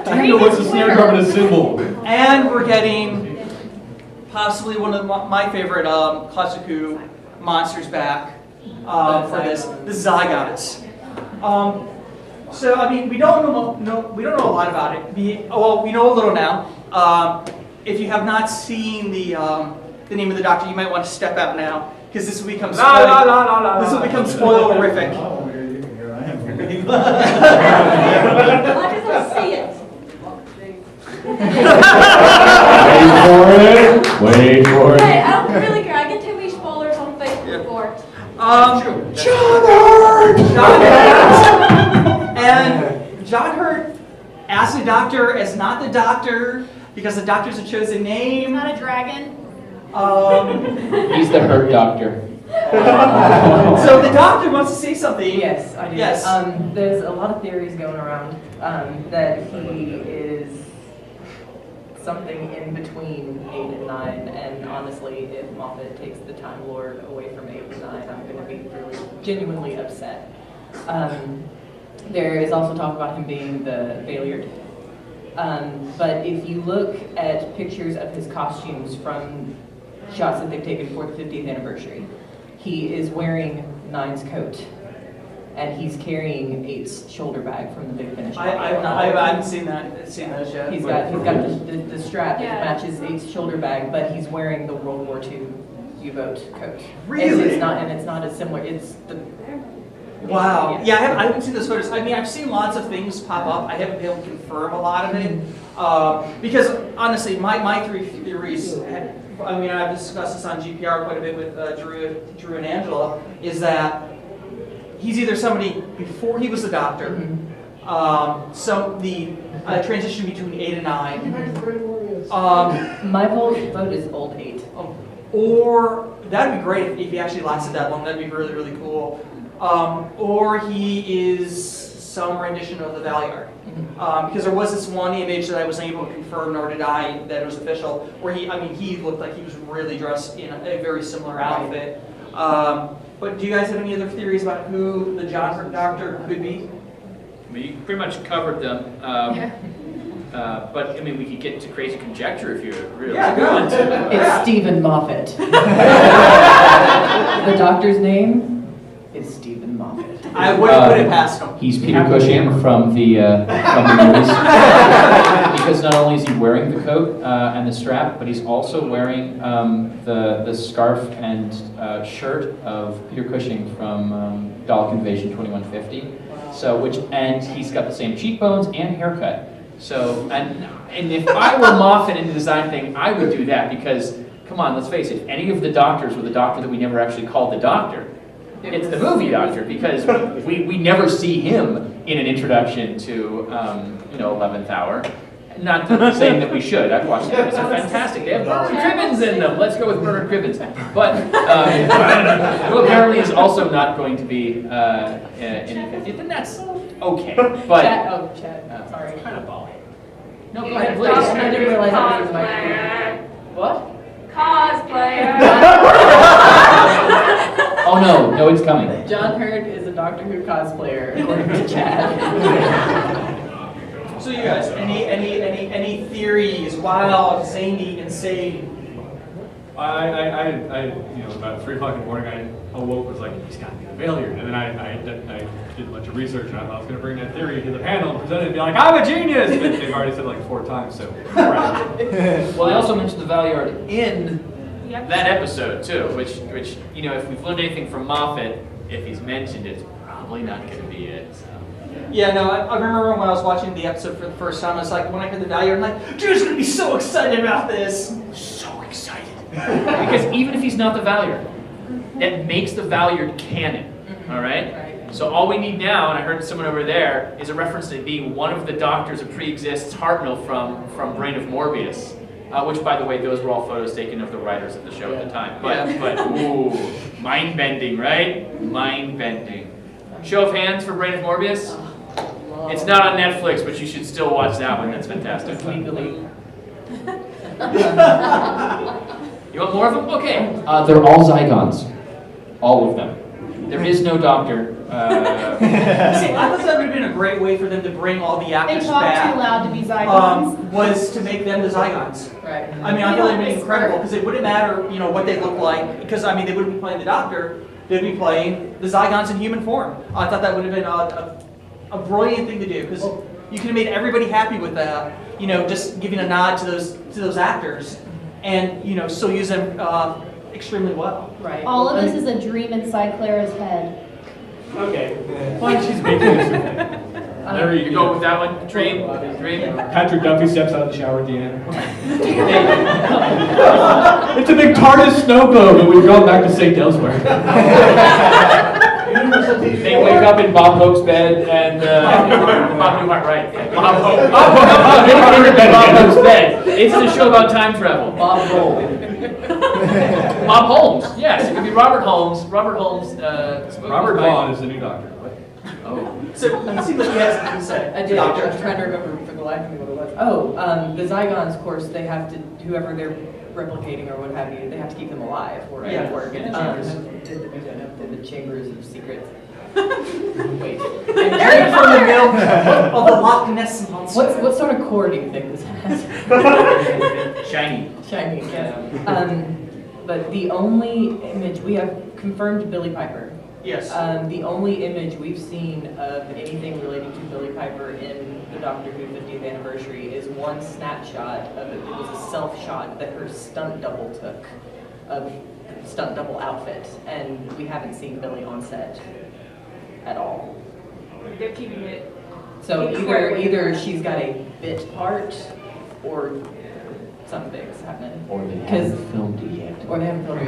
Do you know what's a snare drum and a cymbal? And we're getting possibly one of my favorite Classic Who monsters back. for this, the zygotes. So I mean, we don't know a lot about it. We know a little now. If you have not seen the name of the doctor, you might want to step out now because this will become spoilerific. Wait for it. Hey, I don't really care. I get too many spoilers on Facebook for it. And John Hurt asked the doctor as not the doctor because the doctor's a chosen name. Not a dragon. He's the Hurt doctor. So the doctor wants to say something. Yes, I do. Yes. There's a lot of theories going around that he is something in between 8 and 9, and honestly, if Moffat takes the Time Lord away from 8 and 9, I'm going to be really genuinely upset. There is also talk about him being the Valeyard. But if you look at pictures of his costumes from shots that they've taken for the 50th anniversary, he is wearing 9's coat, and he's carrying 8's shoulder bag from the Big Finish. I haven't seen those yet. He's got the strap that matches 8's shoulder bag, but he's wearing the World War II U-boat coat. Really? It's not as similar. It's the Wow. Yeah, I haven't seen those photos. I mean, I've seen lots of things pop up. I haven't been able to confirm a lot of it because honestly, my three theories. I mean, I've discussed this on GPR quite a bit with Drew and Angela. Is that he's either somebody before he was the Doctor, so the transition between 8 and 9. My vote is old 8. Or that'd be great if he actually lasted that long. That'd be really, really cool. Or he is some rendition of the Valeyard. Because there was this one image that I wasn't able to confirm, nor did I, that it was official, where he looked like he was really dressed in a very similar outfit. But do you guys have any other theories about who the John Hurt Doctor could be? You pretty much covered them. But I mean, we could get to crazy conjecture if you really want to. It's Stephen Moffat. The Doctor's name is Stephen Moffat. I wouldn't put it past him. He's Peter Cushing from the movies. Because not only is he wearing the coat and the strap, but he's also wearing the scarf and shirt of Peter Cushing from Dalek Invasion 2150. So and he's got the same cheekbones and haircut. So and if I were Moffat in the design thing, I would do that because come on, let's face it. Any of the doctors were the Doctor that we never actually called the Doctor. It's the movie Doctor because we never see him in an introduction to 11th Hour. Not saying that we should. I've watched them. It's fantastic. They have Bernard Cribbins in them. Let's go with Bernard Cribbins. But who apparently is also not going to be in the 50th, and that's okay. But Chat. Sorry. kind of ball. No, go I ahead, please. didn't realize that was my What? Cosplayer. Oh no, it's coming. John Hurt is a Doctor Who cosplayer, according to Chad. So you guys, any theories? Wild, zany, insane? About 3 o'clock in the morning, I awoke, was like, he's got to be a failure. And then I did a bunch of research, and I thought I was going to bring that theory to the panel and present it and be like, I'm a genius! But they've already said like 4 times, so. Well, they also mentioned the Valeyard in that episode too, which if we've learned anything from Moffat, if he's mentioned it, it's probably not going to be it. So. Yeah, no, I remember when I was watching the episode for the first time, I was like, when I heard the Valeyard, I'm like, Drew's going to be so excited about this. So excited. Because even if he's not the Valeyard, that makes the Valeyard canon, all right? So all we need now, and I heard someone over there, is a reference to being one of the doctors that pre-exists Hartnell from Brain of Morbius, which, by the way, those were all photos taken of the writers of the show at the time. But ooh, mind-bending, right? Mind-bending. Show of hands for Brain of Morbius? It's not on Netflix, but you should still watch that one. That's fantastic. Legally. You want more of them? Okay. They're all Zygons. All of them. There is no Doctor. See, I thought that would have been a great way for them to bring all the actors They talk back. too loud to be Zygons. Was to make them the Zygons. Right. I mean, I thought it would be incredible because it wouldn't matter, what they look like. Because I mean, they wouldn't be playing the Doctor. they'd be playing the Zygons in human form. I thought that would have been a brilliant thing to do, because you could have made everybody happy with that. You know, just giving a nod to those actors, and you know, still use them extremely well. Right. All of this is a dream inside Clara's head. Okay. Like she's making this. There You go with that one? Dream? Patrick Duffy steps out of the shower at the end. It's a big TARDIS snow globe, and we've gone back to St. Elsewhere. They wake up in Bob Hope's bed, and Bob Newhart, right. Bob Hope. Bob Hope's bed. It's a show about time travel. Bob Roll. Bob Holmes, yes, it could be Robert Holmes. Robert Holmes. Robert Vaughn is the new doctor. Oh. So it seems like you had something to say. I did. Doctor. I was trying to remember for the life of me what it was. Oh, the Zygons, of course, they have to, whoever they're replicating or what have you, they have to keep them alive or Yeah. at work. And the chambers of secrets. Wait. Drink from the milk of the Loch Ness monster. What sort of core do you think this has? Shiny. Shiny, yes. But the only image, we have confirmed Billy Piper. Yes. The only image we've seen of anything related to Billy Piper in the Doctor Who 50th anniversary is one snapshot of it. It was a self shot that her stunt double took of stunt double outfit, and we haven't seen Billy on set at all. They're keeping it. So either she's got a bit part, or something big's happening. Or they haven't filmed it yet. Or they haven't filmed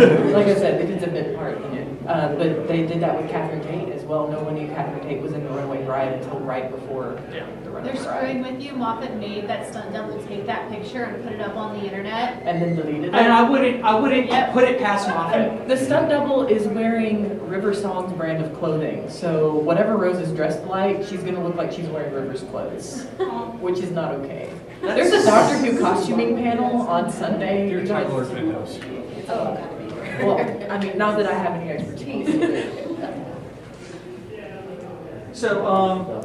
it. Like I said, if it's a bit part, but they did that with Catherine Tate as well. No one knew Catherine Tate was in The Runaway Bride until right before The Runaway They're Bride. screwing with you. Moffat made that stunt double take that picture and put it up on the internet. And then deleted it. And I wouldn't put it past Moffat. The stunt double is wearing River Song's brand of clothing. So whatever Rose is dressed like, she's going to look like she's wearing River's clothes, which is not okay. There's a Doctor Who costuming panel on Sunday. Your Time Lord Penthouse. Well, I mean, not that I have any expertise. So,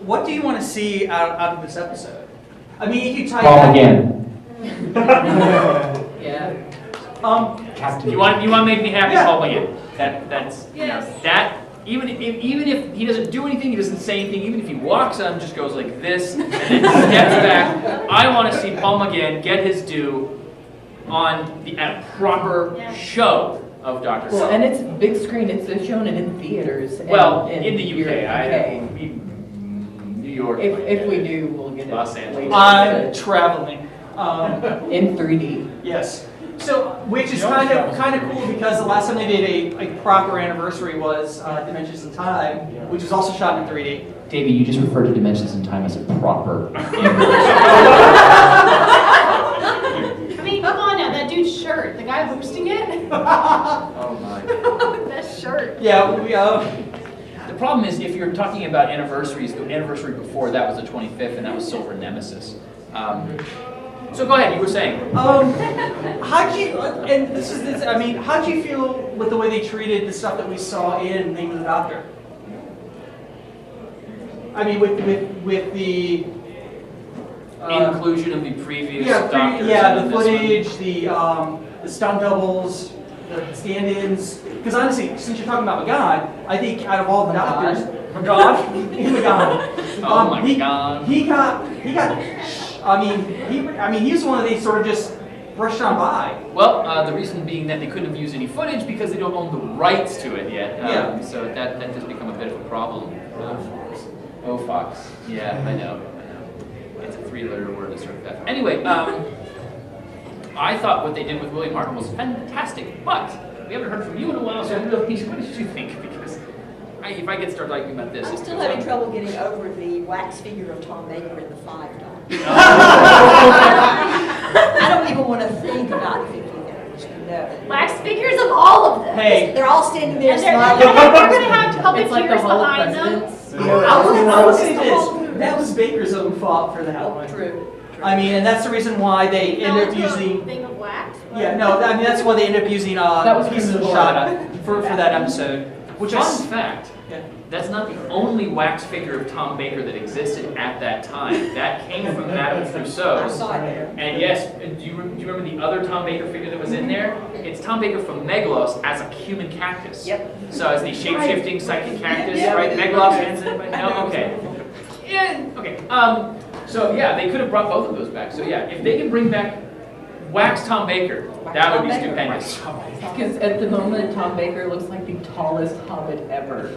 what do you want to see out of this episode? I mean, you could tie Call that. again. Yeah. Captain. You want to make me happy, Yeah. call me in. That's Yes. that. Even if he doesn't do anything, he doesn't say anything. Even if he walks on, just goes like this and then steps back. I want to see Paul McGann get his due on a proper show of Doctor Who. Well, and it's big screen. It's shown it in theaters. and Well, in the Europe, UK, New York. If we do, we'll get it. Los Angeles. later. I'm traveling. In 3D. Yes. So, which is kind of cool, because the last time they did a proper anniversary was Dimensions in Time, which was also shot in 3D. Davey, you just referred to Dimensions in Time as a proper. I mean, come on now, that dude's shirt, the guy hosting it. Oh my. That shirt. Yeah, we The problem is, if you're talking about anniversaries, the anniversary before that was the 25th, and that was Silver Nemesis. So go ahead, you were saying. how do you? And this is this. I mean, how do you feel with the way they treated the stuff that we saw in Name of the Doctor? I mean, with the Inclusion of the previous Doctors. the in this one. footage, the stunt doubles, the stand-ins. Because honestly, since you're talking about McGon, I think out of all the Doctors, McGon. Oh my God. He got. He was one of these sort of just brushed on by. Well, the reason being that they couldn't have used any footage because they don't own the rights to it yet. Yeah. So that has become a bit of a problem. Oh, Fox. Yeah, I know. It's a three-letter word to start that. Anyway, I thought what they did with William Hartnell was fantastic, but we haven't heard from you in a while, so I don't know, what did you think? Because if I get started talking about this, I'm still having trouble getting over the wax figure of Tom Baker in the 5 Doctors. I don't even want to think about the 50th anniversary. No. Wax figures of all of them. Hey, They're all standing there And they're smiling. going to have puppet It's like the figures whole behind them. president's. I would say this. That was Baker's own fault for that one. True. I mean, and that's the reason why they ended up Not a using. thing of wax. Yeah, no, I mean that's why they ended up using That was pieces of Crimson shot for that episode. Which Fun I fact, yeah. that's not the only wax figure of Tom Baker that existed at that time. That came from Madame Tussauds. I saw it there. And yes, do you remember the other Tom Baker figure that was in there? It's Tom Baker from Megalos as a human cactus. Yep. So as the shape-shifting psychic cactus, Yep. right? Megalos hands in. No, okay. Yeah, okay. So yeah, they could have brought both of those back. So yeah, if they can bring back wax Tom Baker, that would be stupendous. Because at the moment, Tom Baker looks like the tallest hobbit ever.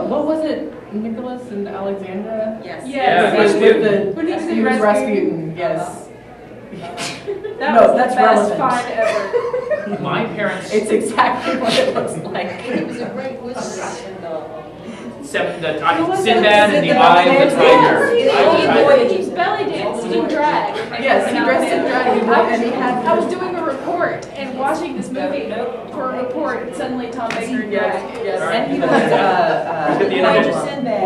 What was it? Nicholas and Alexandra? Yes. Yeah, Rasputin. When he was in He was Rasputin. Rasputin, yes. That No, was that's the best relevant. find ever. My parents, It's exactly what it looks like. He was a great wizard in the... Sinbad and the Eye of the Tiger. He belly danced in drag. Yes, he dressed in drag and he had. I was doing a report and watching this movie for a report, and suddenly Tom Baker in drag. Yes, and he was The internet. Sinbad.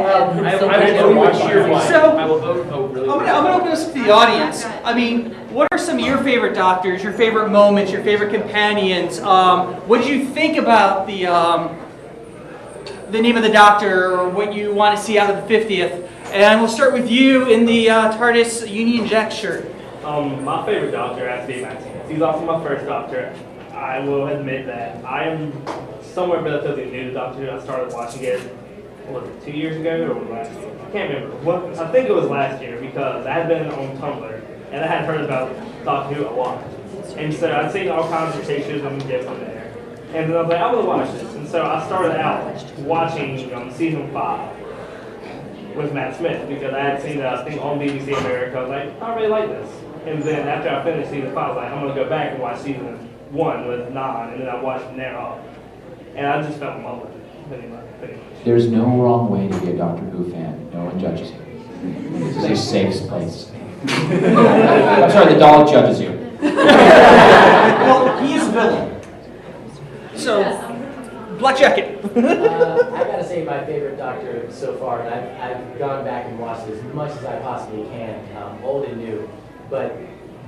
I will vote cheer So- I will vote really. I'm gonna open this up to the audience. I mean, what are some of your favorite doctors, your favorite moments, your favorite companions? What did you think about the name of the doctor, or what you want to see out of the 50th? And we'll start with you in the TARDIS Union Jack shirt. My favorite doctor has to be Matt Smith. He's also my first doctor. I will admit that I am somewhere relatively new to Doctor Who. I started watching it, what was it, 2 years ago or was it last year? I can't remember. I think it was last year because I had been on Tumblr and I had heard about Doctor Who a lot. And so I'd seen all kinds of pictures and gifs on there. And then I was like, I'm going to watch this. And so I started out watching season 5 with Matt Smith because I had seen I think on BBC America. I was like, I really like this. And then after I finished season 5, I was like, I'm going to go back and watch season 1 with 9. And then I watched from there on. And I just fell in love with it. Pretty much. There's no wrong way to be a Doctor Who fan. No one judges you. This is a safe place. I'm sorry, the dog judges you. Well, he is a villain. So, Black Jacket. I gotta say my favorite Doctor so far, and I've gone back and watched as much as I possibly can, old and new, but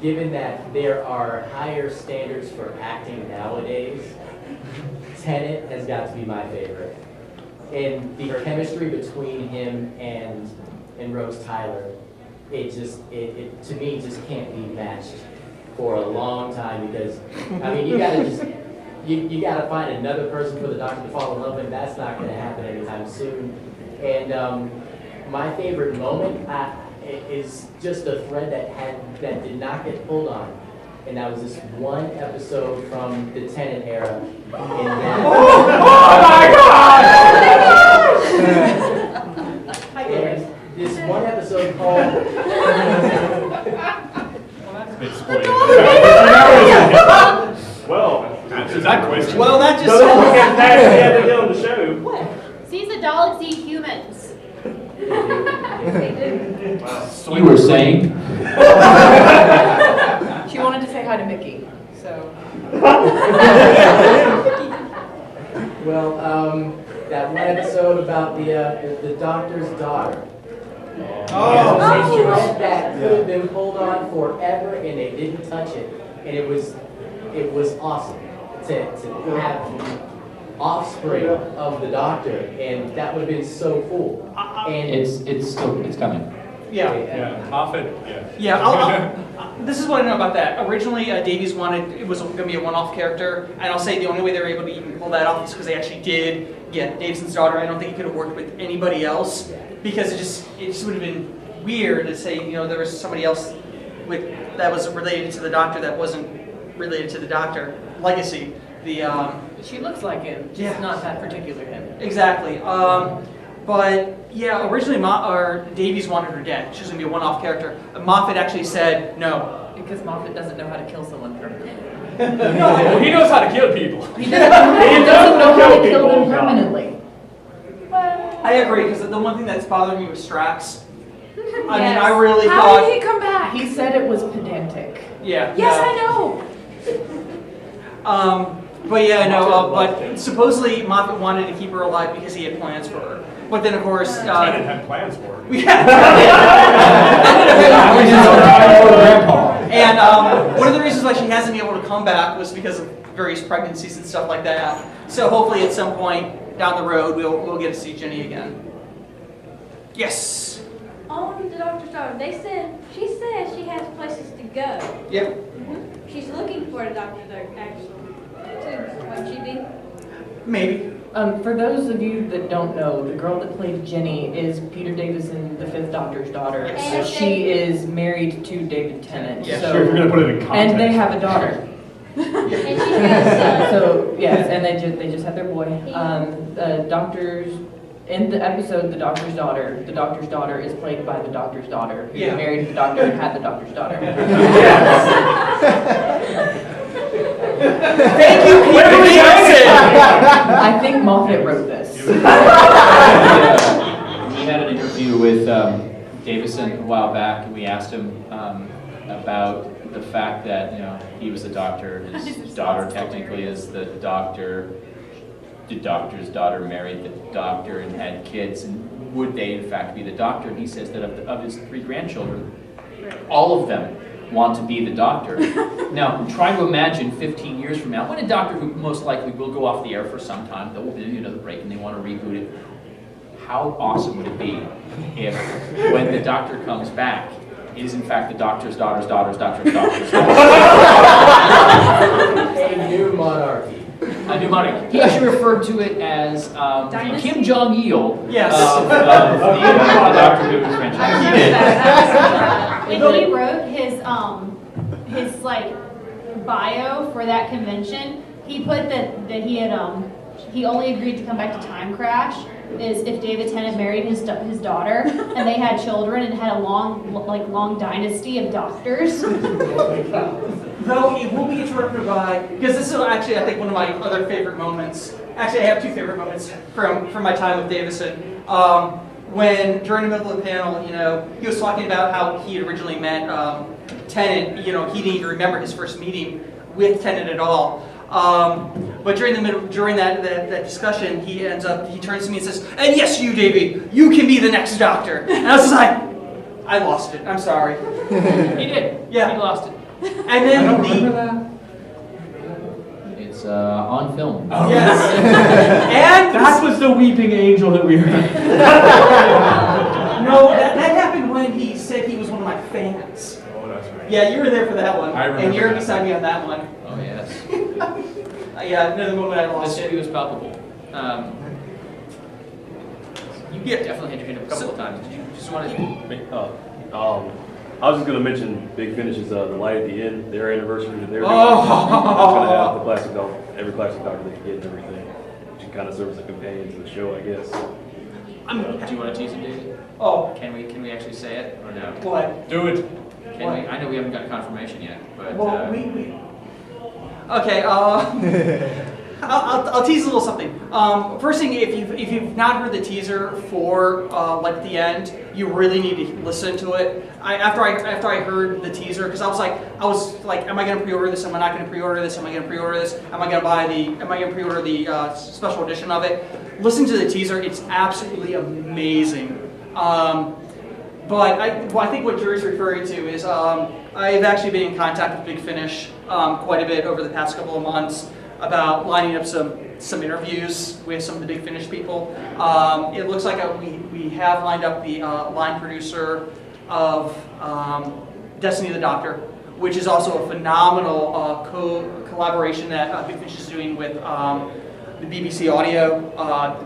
given that there are higher standards for acting nowadays, Tennant has got to be my favorite. And the chemistry between him and Rose Tyler, it to me just can't be matched for a long time because, I mean, you gotta just, you gotta find another person for the Doctor to fall in love with, and that's not gonna happen anytime soon. And my favorite moment is just a thread that did not get pulled on. And that was this one episode from the Tennant era. In that, and this one episode called. Well, answers that question. Well, that just had to get on the show. Sees the Daleks eat humans. You were saying? She wanted to say hi to Mickey, so. Well, that one episode about the Doctor's daughter. Oh. That could have been pulled on forever, and they didn't touch it, and it was awesome to have offspring of the Doctor, and that would have been so cool. And It's coming. Yeah. Yeah, Moffat, yeah. Yeah, this is what I know about that. Originally, Davies wanted, it was going to be a one-off character, and I'll say the only way they were able to even pull that off is because they actually did get Davison's daughter. I don't think he could have worked with anybody else, because it just would have been weird to say, there was somebody else that was related to the Doctor that wasn't related to the Doctor. Legacy. She looks like him, just not that particular him. Exactly. But yeah, originally Davies wanted her dead. She was going to be a one-off character. Moffat actually said no. Because Moffat doesn't know how to kill someone permanently. Well, he knows how to kill people. He doesn't know how to kill them permanently. I agree, because the one thing that's bothering me was Strax. I mean, Yes. I really How thought... did he come back? He said it was pedantic. Yeah. Yes, no. I know. But yeah, no, but supposedly Moffat wanted to keep her alive because he had plans for her. But then, of course... Tennant had plans for her. And one of the reasons why she hasn't been able to come back was because of various pregnancies and stuff like that. So hopefully at some point down the road we'll get to see Jenny again. Yes. On the doctor's daughter, she says she has places to go. Yep. She's looking for a doctor there, actually. Too. Won't she be? Maybe. For those of you that don't know, the girl that played Jenny is Peter Davison, the Fifth Doctor's daughter. Yes. So she is married to David Tennant. Yeah. So, Sure, if you're gonna put it in context. and they have a daughter. And she's got a son. So yes, and they just had their boy. The doctor's in the episode, the doctor's daughter is played by the doctor's daughter, who Yeah. married the doctor and had the doctor's daughter. Thank you, Peter Davison. I think Moffat wrote this. We had an interview with Davison a while back, and we asked him about the fact that he was a doctor, his daughter technically is the doctor. The doctor's daughter married the doctor and had kids, and would they in fact be the doctor? And he says that of his 3 grandchildren, all of them want to be the doctor. Now, try to imagine 15 years from now, when a Doctor Who most likely will go off the air for some time, there will be another break and they want to reboot it. How awesome would it be if, when the Doctor comes back, it is in fact the doctor's daughter's daughter's doctor's daughter's daughter. A new monarchy. A new monarchy. He actually referred to it as Kim Jong-il Yes. of the Doctor Who franchise. He did. When he wrote his like bio for that convention, he put that he had he only agreed to come back to Time Crash is if David Tennant married his daughter and they had children and had a long dynasty of doctors. Though it will be interrupted by, because this is actually I think one of my other favorite moments. Actually, I have 2 favorite moments from my time with Davison. When during the middle of the panel, he was talking about how he had originally met Tennant. He didn't even remember his first meeting with Tennant at all. But during that discussion, he turns to me and says, "And yes, you, Davey, you can be the next Doctor." And I was just like, I lost it. I'm sorry. He did. Yeah. He lost it. And then I don't remember that. It's on film. Oh. Yes. And That was the weeping angel that we heard. No, that happened when he said he was one of my fans. Oh, that's right. Yeah, you were there for that one. I remember and you're that. beside me on that one. Oh yes. Yeah, another moment I lost This it. movie was palpable. You definitely had your hand up a couple of times. Did you just want to? I was just going to mention Big Finish's The Light at the End, their anniversary that they're doing. Oh. It's going to have the classic Doctor, every classic Doctor they can get and everything, which kind of serves as a companion to the show, I guess. Do you want to tease it, David? Oh. Can we actually say it or no? What? Do it. Can we? I know we haven't got confirmation yet, but. Well, Okay, I'll tease a little something. First thing, if you've not heard the teaser for Light at the End, you really need to listen to it. After I heard the teaser, because I was like, am I going to pre-order this? Am I not going to pre-order this? Am I going to pre-order this? Am I going to pre-order the special edition of it? Listen to the teaser; it's absolutely amazing. But I think what Drew's referring to is I've actually been in contact with Big Finish quite a bit over the past couple of months about lining up some interviews with some of the Big Finish people. It looks like we have lined up the line producer of Destiny of the Doctor, which is also a phenomenal collaboration that Big Finish is doing with the BBC Audio,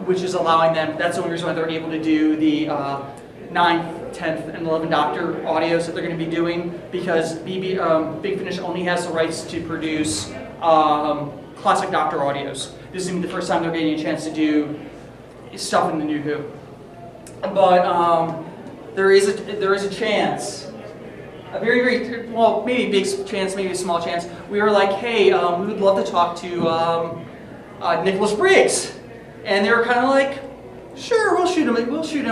which is allowing them, that's the only reason why they're able to do the 9th, 10th, and 11th Doctor audios that they're going to be doing, because Big Finish only has the rights to produce classic Doctor audios. This is going to be the first time they're getting a chance to do stuff in the New Who. But there is a chance, a very, very, well, maybe a big chance, maybe a small chance. We were like, hey, we would love to talk to Nicholas Briggs. And they were kind of like, sure, we'll shoot him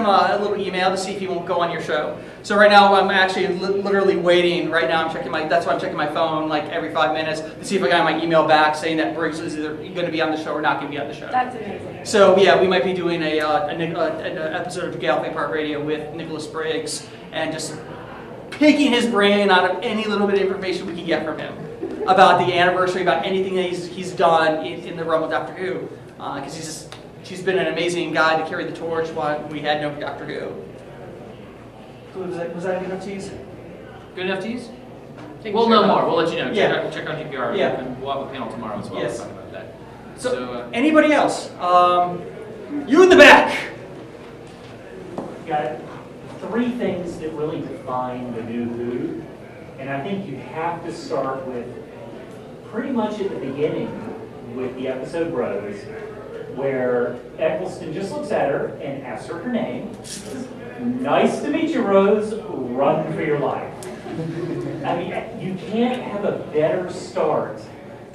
a little email to see if he won't go on your show. So right now I'm actually literally waiting. Right now that's why I'm checking my phone like every 5 minutes to see if I got my email back saying that Briggs is either going to be on the show or not going to be on the show. That's amazing. So yeah, we might be doing an episode of Gallifrey Park Radio with Nicholas Briggs and just picking his brain out of any little bit of information we can get from him. about the anniversary, about anything that he's done in the realm of Doctor Who, because she's been an amazing guy to carry the torch while we had no Doctor Who. Was that good enough tease? Good enough tease? Take We'll a know shot. more. We'll let you know. Yeah. Check out GPR, Yeah. and we'll have a panel tomorrow as well Yes. to talk about that. So anybody else? You in the back. Got three things that really define the new Who, and I think you have to start with pretty much at the beginning with the episode Rose, where Eccleston just looks at her and asks her name. Nice to meet you, Rose. Run for your life. I mean, you can't have a better start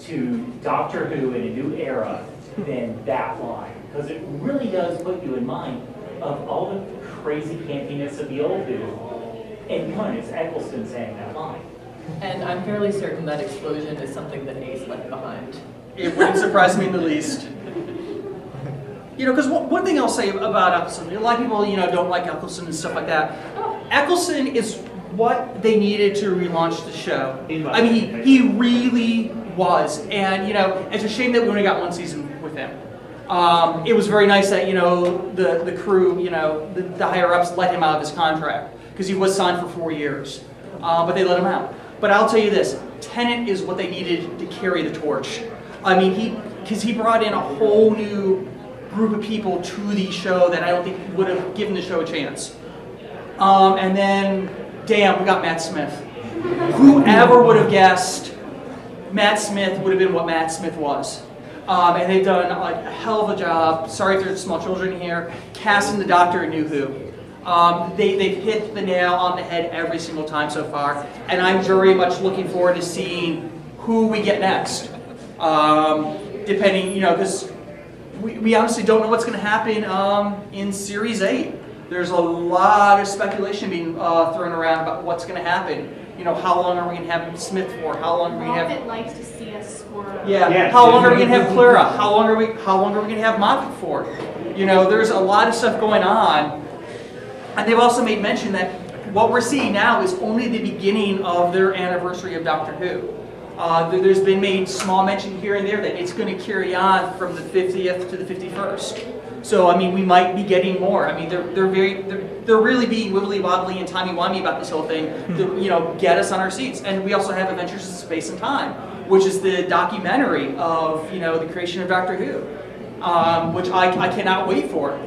to Doctor Who in a new era than that line, because it really does put you in mind of all the crazy campiness of the old Who. And come on, it's Eccleston saying that line. And I'm fairly certain that explosion is something that Ace left behind. It wouldn't surprise me in the least. You know, because one thing I'll say about Eccleston, a lot of people, don't like Eccleston and stuff like that. Eccleston is what they needed to relaunch the show. I mean, he really was. And, it's a shame that we only got one season with him. It was very nice that, the crew, the higher-ups let him out of his contract, because he was signed for 4 years. But they let him out. But I'll tell you this, Tennant is what they needed to carry the torch. I mean, because he brought in a whole new group of people to the show that I don't think would have given the show a chance. And then, damn, we got Matt Smith. Whoever would have guessed Matt Smith would have been what Matt Smith was. And they've done a hell of a job, sorry if there's small children here, casting the Doctor in New Who. They've hit the nail on the head every single time so far, and I'm very much looking forward to seeing who we get next. Depending, because we honestly don't know what's going to happen in Series 8. There's a lot of speculation being thrown around about what's going to happen. How long are we going to have Smith for? How long are we going to have... Moffat likes to see us squirm. Yeah. How long are we going to have Clara? How long are we going to have Moffat for? There's a lot of stuff going on. And they've also made mention that what we're seeing now is only the beginning of their anniversary of Doctor Who. There's been made small mention here and there that it's going to carry on from the 50th to the 51st. So, I mean, we might be getting more. I mean, they're really being wibbly wobbly and timey-wimey about this whole thing to, get us on our seats. And we also have Adventures in Space and Time, which is the documentary of, the creation of Doctor Who, which I cannot wait for.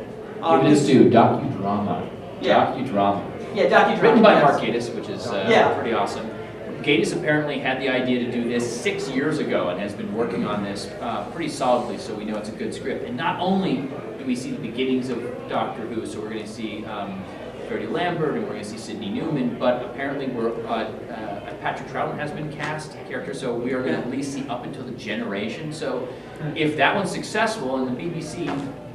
It is due, docudrama. Yeah. Docudrama. Yeah, docudrama. Written by yes. Mark Gatiss, which is pretty awesome. Gatiss apparently had the idea to do this 6 years ago and has been working on this pretty solidly, so we know it's a good script. And not only do we see the beginnings of Doctor Who, so we're going to see Freddie Lambert and we're going to see Sidney Newman, but apparently Patrick Troughton has been cast a character, so we are going to at least see up until the generation. So if that one's successful and the BBC,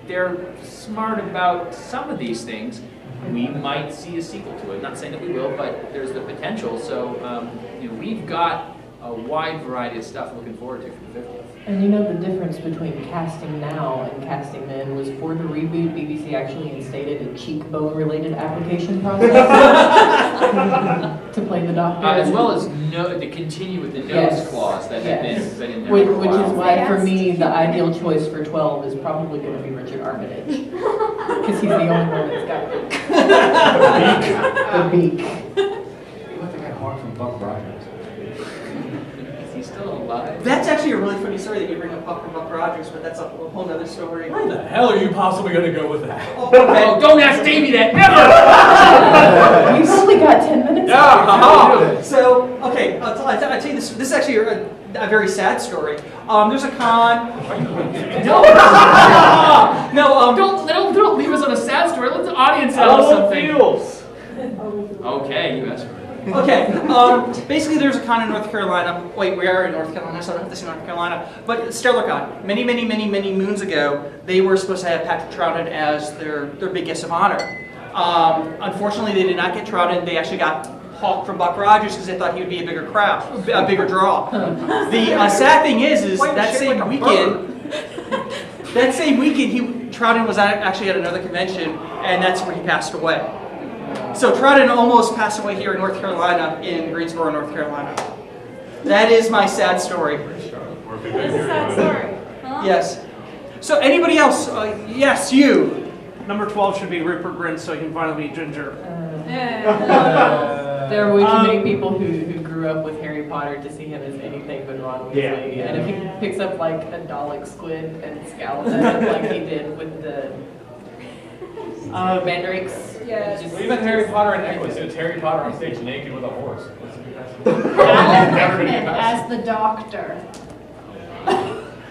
they're smart about some of these things, we might see a sequel to it. Not saying that we will, but there's the potential. So we've got a wide variety of stuff looking forward to for the 50th. And the difference between casting now and casting then was for the reboot, BBC actually instated a cheekbone-related application process to play the Doctor. As well as to continue with the nose clause that had been in there. Which is why, for me, the ideal choice for 12 is probably going to be Richard Armitage. Because he's the only one that's got the beak. What the guy Hawk from Buck Rogers? Is he still alive? That's actually a really funny story that you bring up Buck Rogers, but that's a whole other story. Where the hell are you possibly going to go with that? Oh, okay. Oh, don't ask Davey that, never! We've only got 10 minutes. So, okay, I'll tell you this. This is actually a very sad story. There's a con. Don't leave us on a sad story. Let the audience tell us something. Okay, you asked for it. Okay, basically there's a con in North Carolina. Wait, we are in North Carolina, so I don't have to say North Carolina. But Stellar Con, many moons ago, they were supposed to have Patrick Troughton as their big guest of honor. Unfortunately, they did not get Troughton. They actually got Hawk from Buck Rogers because they thought he would be a bigger draw. The sad thing is that same weekend, Troughton was actually at another convention, and that's where he passed away. So Troughton almost passed away here in North Carolina, in Greensboro, North Carolina. That is my sad story. That's a sad story. Yes. So anybody else? Yes, you. Number 12 should be Rupert Grint, so he can finally be Ginger. There are way too many people who grew up with Harry Potter to see him as anything but Ron Weasley. Yeah. And if he picks up like a Dalek squid and scowls at it like he did with the mandrakes. Yeah. just- Even Harry Potter and Nicholas, it's Harry Potter on stage naked with a horse. Alan Never gonna Rickman get past. as the doctor.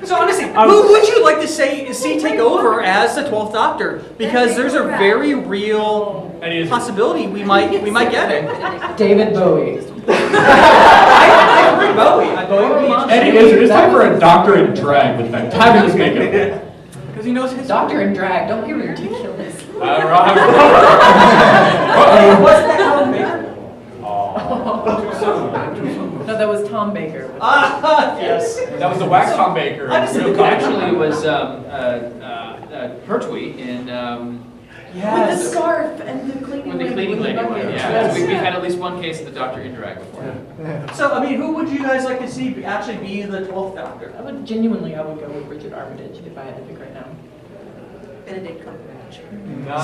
So honestly, who would you like to see take over as the 12th Doctor? Because there's a very real possibility we might get it. David Bowie. I heard Bowie. Bowie would be interesting. Eddie, it's time for a doctor in drag with fabulous makeup. Because he knows his Doctor in drag, don't be ridiculous. Uh-oh. Wasn't that Alan Baker? No, that was Tom Baker. Yes. That was the wax Tom Baker. Actually, it was Pertwee in With the scarf and the cleaning with the cleaning lady. Yeah, we've had at least one case of the Doctor in drag before. So I mean, who would you guys like to see actually be the 12th Doctor? I would go with Richard Armitage if I had to pick right now. Benedict Cumberbatch.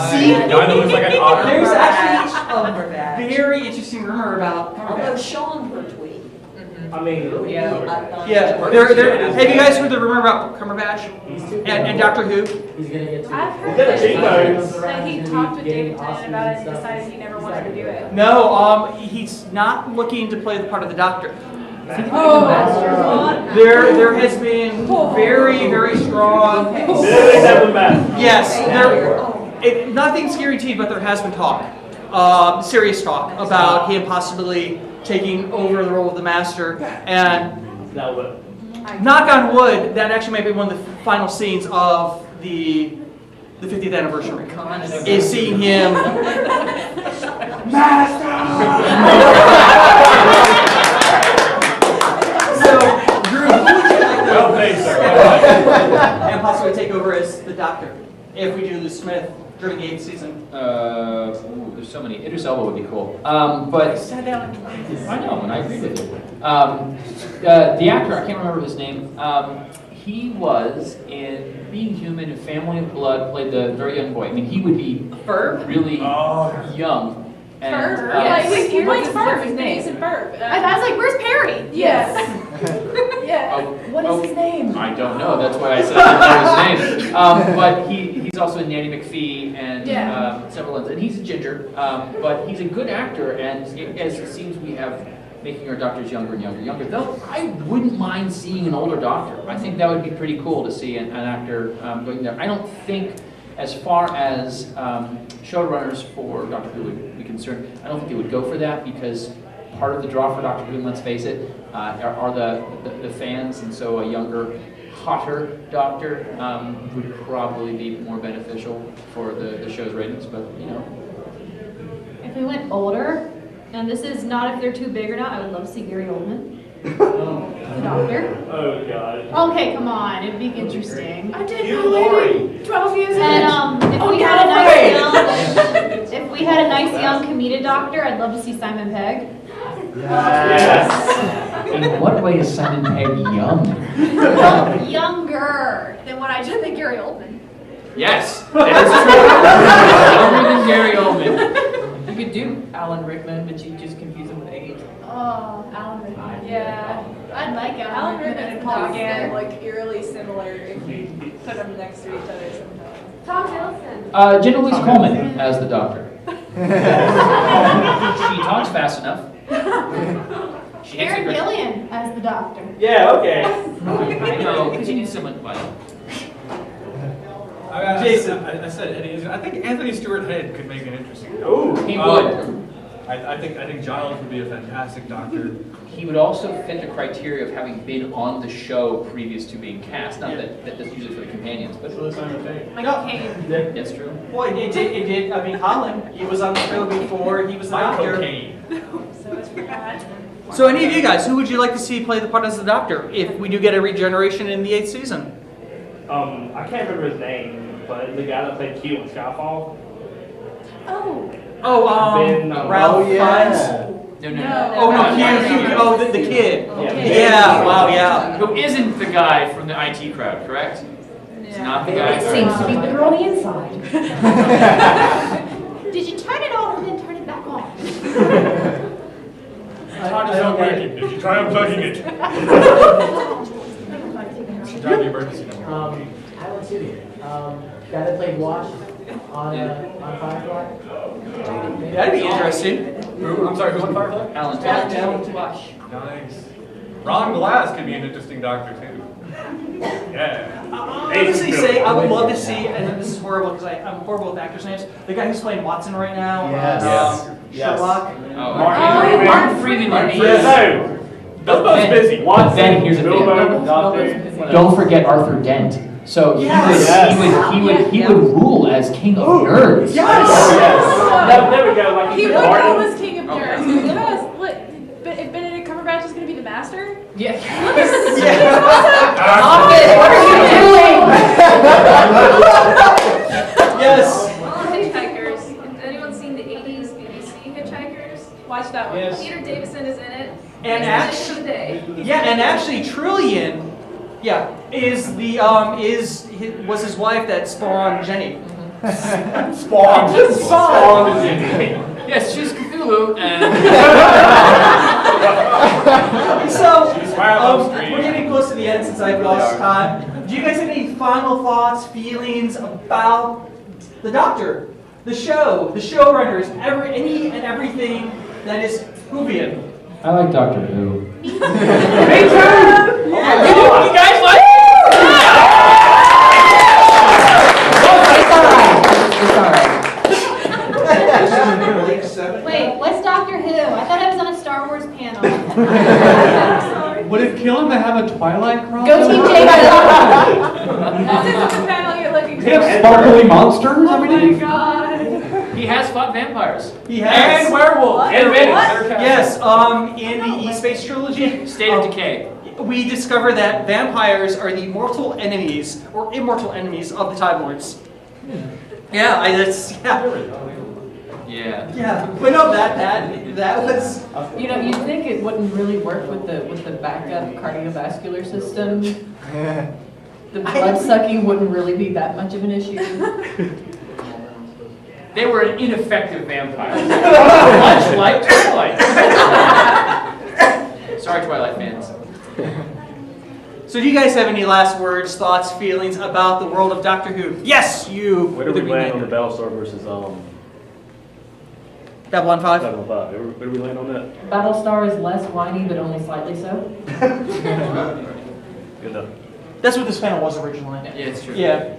See? Guy that looks like an otter. There's actually Cumberbatch. a very interesting rumor about Although Cumberbatch. Sean Pertwee. I mean, Yeah. Yeah, have you guys heard the rumor about Cumberbatch and Doctor Who? He's gonna get to. I've heard He's got a that cheekbones. that he talked with David Tennant about it and decided he never wanted to do it. No, he's not looking to play the part of the Doctor. Oh. There has been very, very strong. Yes, nothing's guaranteed, but there has been talk, serious talk about him possibly taking over the role of the Master. And knock on wood, that actually might be one of the final scenes of the 50th anniversary. Is seeing him. So, Drew, who would you like to and possibly take over as the Doctor if we do Lou Smith during the 8th season? There's so many. Idris Elba would be cool. But I know, and I agree with you. The actor, I can't remember his name. He was in Being Human and Family of Blood, played the very young boy. I mean, he would be really young. And, Yeah, he plays his Ferb. name? He's in Ferb. I was like, where's Perry? Yes. Yeah. What is his name? I don't know. That's why I said I didn't know his name. But he's also in Nanny McPhee and several others. And he's a ginger, but he's a good actor. And as it seems, we have making our doctors younger and younger. Though I wouldn't mind seeing an older doctor. I think that would be pretty cool to see an actor going there. I don't think, as far as showrunners for Doctor Who would be concerned, I don't think they would go for that because part of the draw for Doctor Who, let's face it, are the fans, and so a younger, hotter Doctor would probably be more beneficial for the show's ratings. But you know, If we went older, and this is not if they're too big or not, I would love to see Gary Oldman. The Doctor. Oh God. Okay, come on, it'd be interesting. I didn't know it. 12 years And if we had a nice young comedic Doctor, I'd love to see Simon Pegg. Yes. In what way is Simon Pegg young? Younger than what I did with Gary Oldman. yes, that's true. Younger than Gary Oldman. You could do Alan Rickman, but you just confuse him with age. Oh, Alan Rickman. Yeah. I'd like Alan Rickman and Paul Hiddleston. Gann look eerily similar if you put them next to each other sometimes. Tom Hiddleston. Jenna Louise Coleman as the Doctor. She talks fast enough. She takes Aaron a great- Gillian as the Doctor. Yeah, okay. No, because you need someone like. Jason, I said Eddie. I think Anthony Stewart Head could make an interesting. Ooh, he would. I think Giles would be a fantastic Doctor. He would also fit the criteria of having been on the show previous to being cast. Not that that's usually for the companions, but So Simon Pegg. Michael Caine. that's true. Well, it did. I mean, Colin, he was on the show before he was the Doctor. Cocaine. So it's for that. So any of you guys, who would you like to see play the part as the Doctor if we do get a regeneration in the 8th season? I can't remember his name, but the guy that played Q in Skyfall. Oh. Oh, Ben, Ralph oh, yeah. Fiennes. No. Oh, no, Hugh, oh, the kid. Yeah, wow, yeah. Who isn't the guy from the IT crowd, correct? It's not the guy. It seems to be the girl on the inside. Did you turn it off and then turn it back on? Todd is not working. Did you try unplugging it? Dial the emergency number. Alan Tudy, guy that played Wash on Firefly. That'd be interesting. Who? I'm sorry, who's on Firefly? Alan Alan Wash. Nice. Ron Glass could be an interesting doctor too. Yeah. I'll honestly say I would love to see, and this is horrible because I'm horrible with actors' names, the guy who's playing Watson right now, Sherlock. Martin Freeman. No. Bilbo's busy. Then here's the thing. Don't forget Arthur Dent. So he would rule as king of nerds. Yes. There we go. Like He would Martin. go as king of nerds. Because, look, if Benedict Cumberbatch is going to be the master, Yeah. look at this. What are you doing? Yes. Hitchhikers. Has anyone seen the 80s BBC Hitchhikers? Watch that one. Yes. Peter Davison is in it. And He's in it today. actually, Trillian, was his wife that spawned Jenny. Spawn. Yes, she's Cthulhu, and So, we're getting close to the end since I've lost time. Do you guys have any final thoughts, feelings about the Doctor, the show, the showrunners, any and everything that is Whovian? I like Doctor Who. Me too! you guys like? It's alright. Wait, what's Doctor Who? I thought I was on a Star Wars panel. Would it kill him to have a Twilight crossover? Go Team J. This isn't the panel you're looking Does he have for. sparkly monsters? Oh my god. He has fought vampires. He has. And werewolves. And Venom. Yes, in the E-Space trilogy, State of Decay. we discover that vampires are the mortal enemies, or immortal enemies, of the Time Lords. Yeah, Yeah, but no, that was. You know, you'd think it wouldn't really work with the backup cardiovascular system. The blood sucking wouldn't really be that much of an issue. They were an ineffective vampire. Much like Twilight. Sorry, Twilight fans. So do you guys have any last words, thoughts, feelings about the world of Doctor Who? Yes, you. Where do we land on the Battlestar versus Babylon 5? Babylon 5? Where do we land on that? Battlestar is less whiny, but only slightly so. Good enough. That's what this panel was originally. Yeah, it's true. Yeah.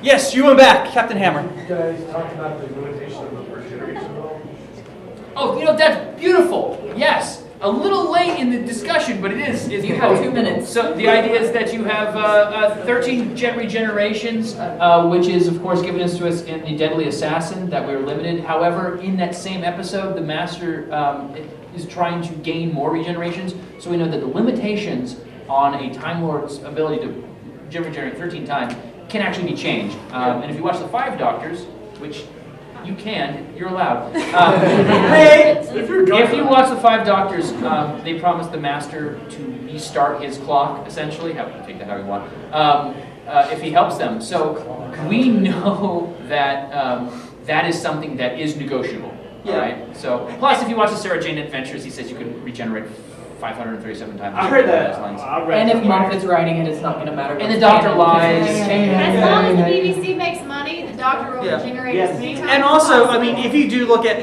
Yes, you and back, Captain Hammer. You guys talked about the limitation of the first generation at all? Oh, that's beautiful. Yes. A little late in the discussion, but it is. You have 2 minutes. So the idea is that you have 13 jet regenerations. Which is, of course, given to us in The Deadly Assassin, that we were limited. However, in that same episode, the Master is trying to gain more regenerations. So we know that the limitations on a Time Lord's ability to regenerate 13 times can actually be changed. And if you watch the 5 Doctors, which you can, you're allowed. If you watch the 5 Doctors, they promise the Master to restart his clock, essentially. Take that how you want. If he helps them. So we know that that is something that is negotiable. Yeah. Right? So, plus, if you watch the Sarah Jane Adventures, he says you can regenerate 537 times. I heard that. And if Moffat's writing it, it's not going to matter. And the Doctor lies. As long as the BBC makes money, the Doctor will regenerate as many times. And also, as I mean, possible. if you do look at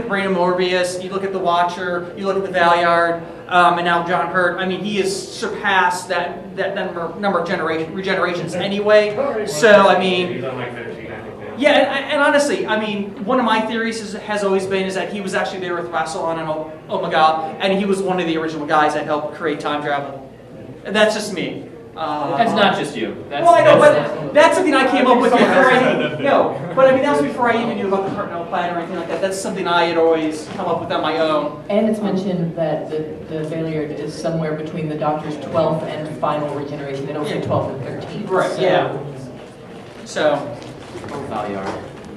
Brain of Morbius, you look at the Watcher, you look at the Valyard, and now John Hurt. I mean, he has surpassed that number of regenerations anyway. So I mean, He's on like 15, I think. yeah, and honestly, I mean, one of my theories has always been is that he was actually there with Rassilon and Omega, and he was one of the original guys that helped create time travel. And that's just me. That's not just you. Well, I know, but that's something I came up with before but I mean, that was before I even knew about the Hartnell plan or anything like that. That's something I had always come up with on my own. And it's mentioned that the Valyard is somewhere between the Doctor's 12th and final regeneration. They don't say 12th and 13th. Right, So- yeah. So. Or Valyard.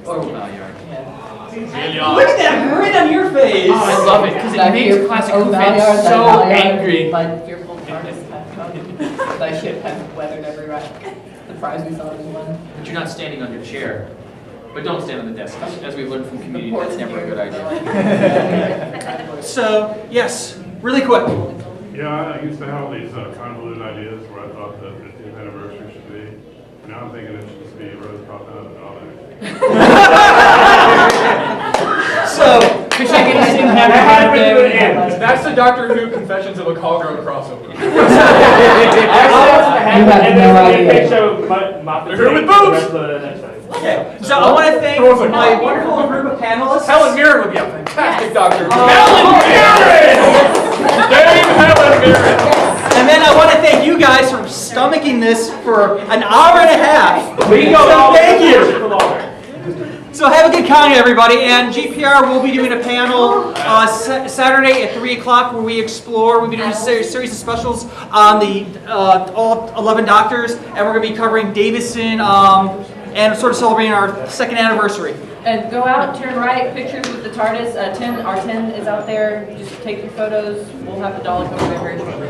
Or Valyard. Yeah. Look at that grin on your face. Oh, I love it, because it makes classic Who fans so angry. My fearful TARDIS has come. Thy ship has weathered every rock. The prize we saw is one. But you're not standing on your chair. But don't stand on the desk. As we've learned from community, that's never a good idea. So, yes, really quick. Yeah, I used to have all these convoluted ideas where I thought the 50th anniversary should be. Now I'm thinking it should just be Rose popping out of the dog. So, wish I could sing happy birthday. That's the Doctor Who Confessions of a Call Girl crossover. You have no idea. Here with boobs! Okay, so I want to thank my wonderful group of panelists. Helen Mirren would be a fantastic doctor. Helen Mirren! Dame Helen Mirren! And then I want to thank you guys for stomaching this for an hour and a half. We can go So longer. thank you. So have a good con, everybody. And GPR will be doing a panel Saturday at 3 o'clock where we explore. We'll be doing a series of specials on the all 11 doctors, and we're going to be covering Davison and sort of celebrating our 2nd anniversary. And go out, turn right, pictures with the TARDIS. Our 10 is out there. Just take your photos. We'll have the Dalek over there very shortly.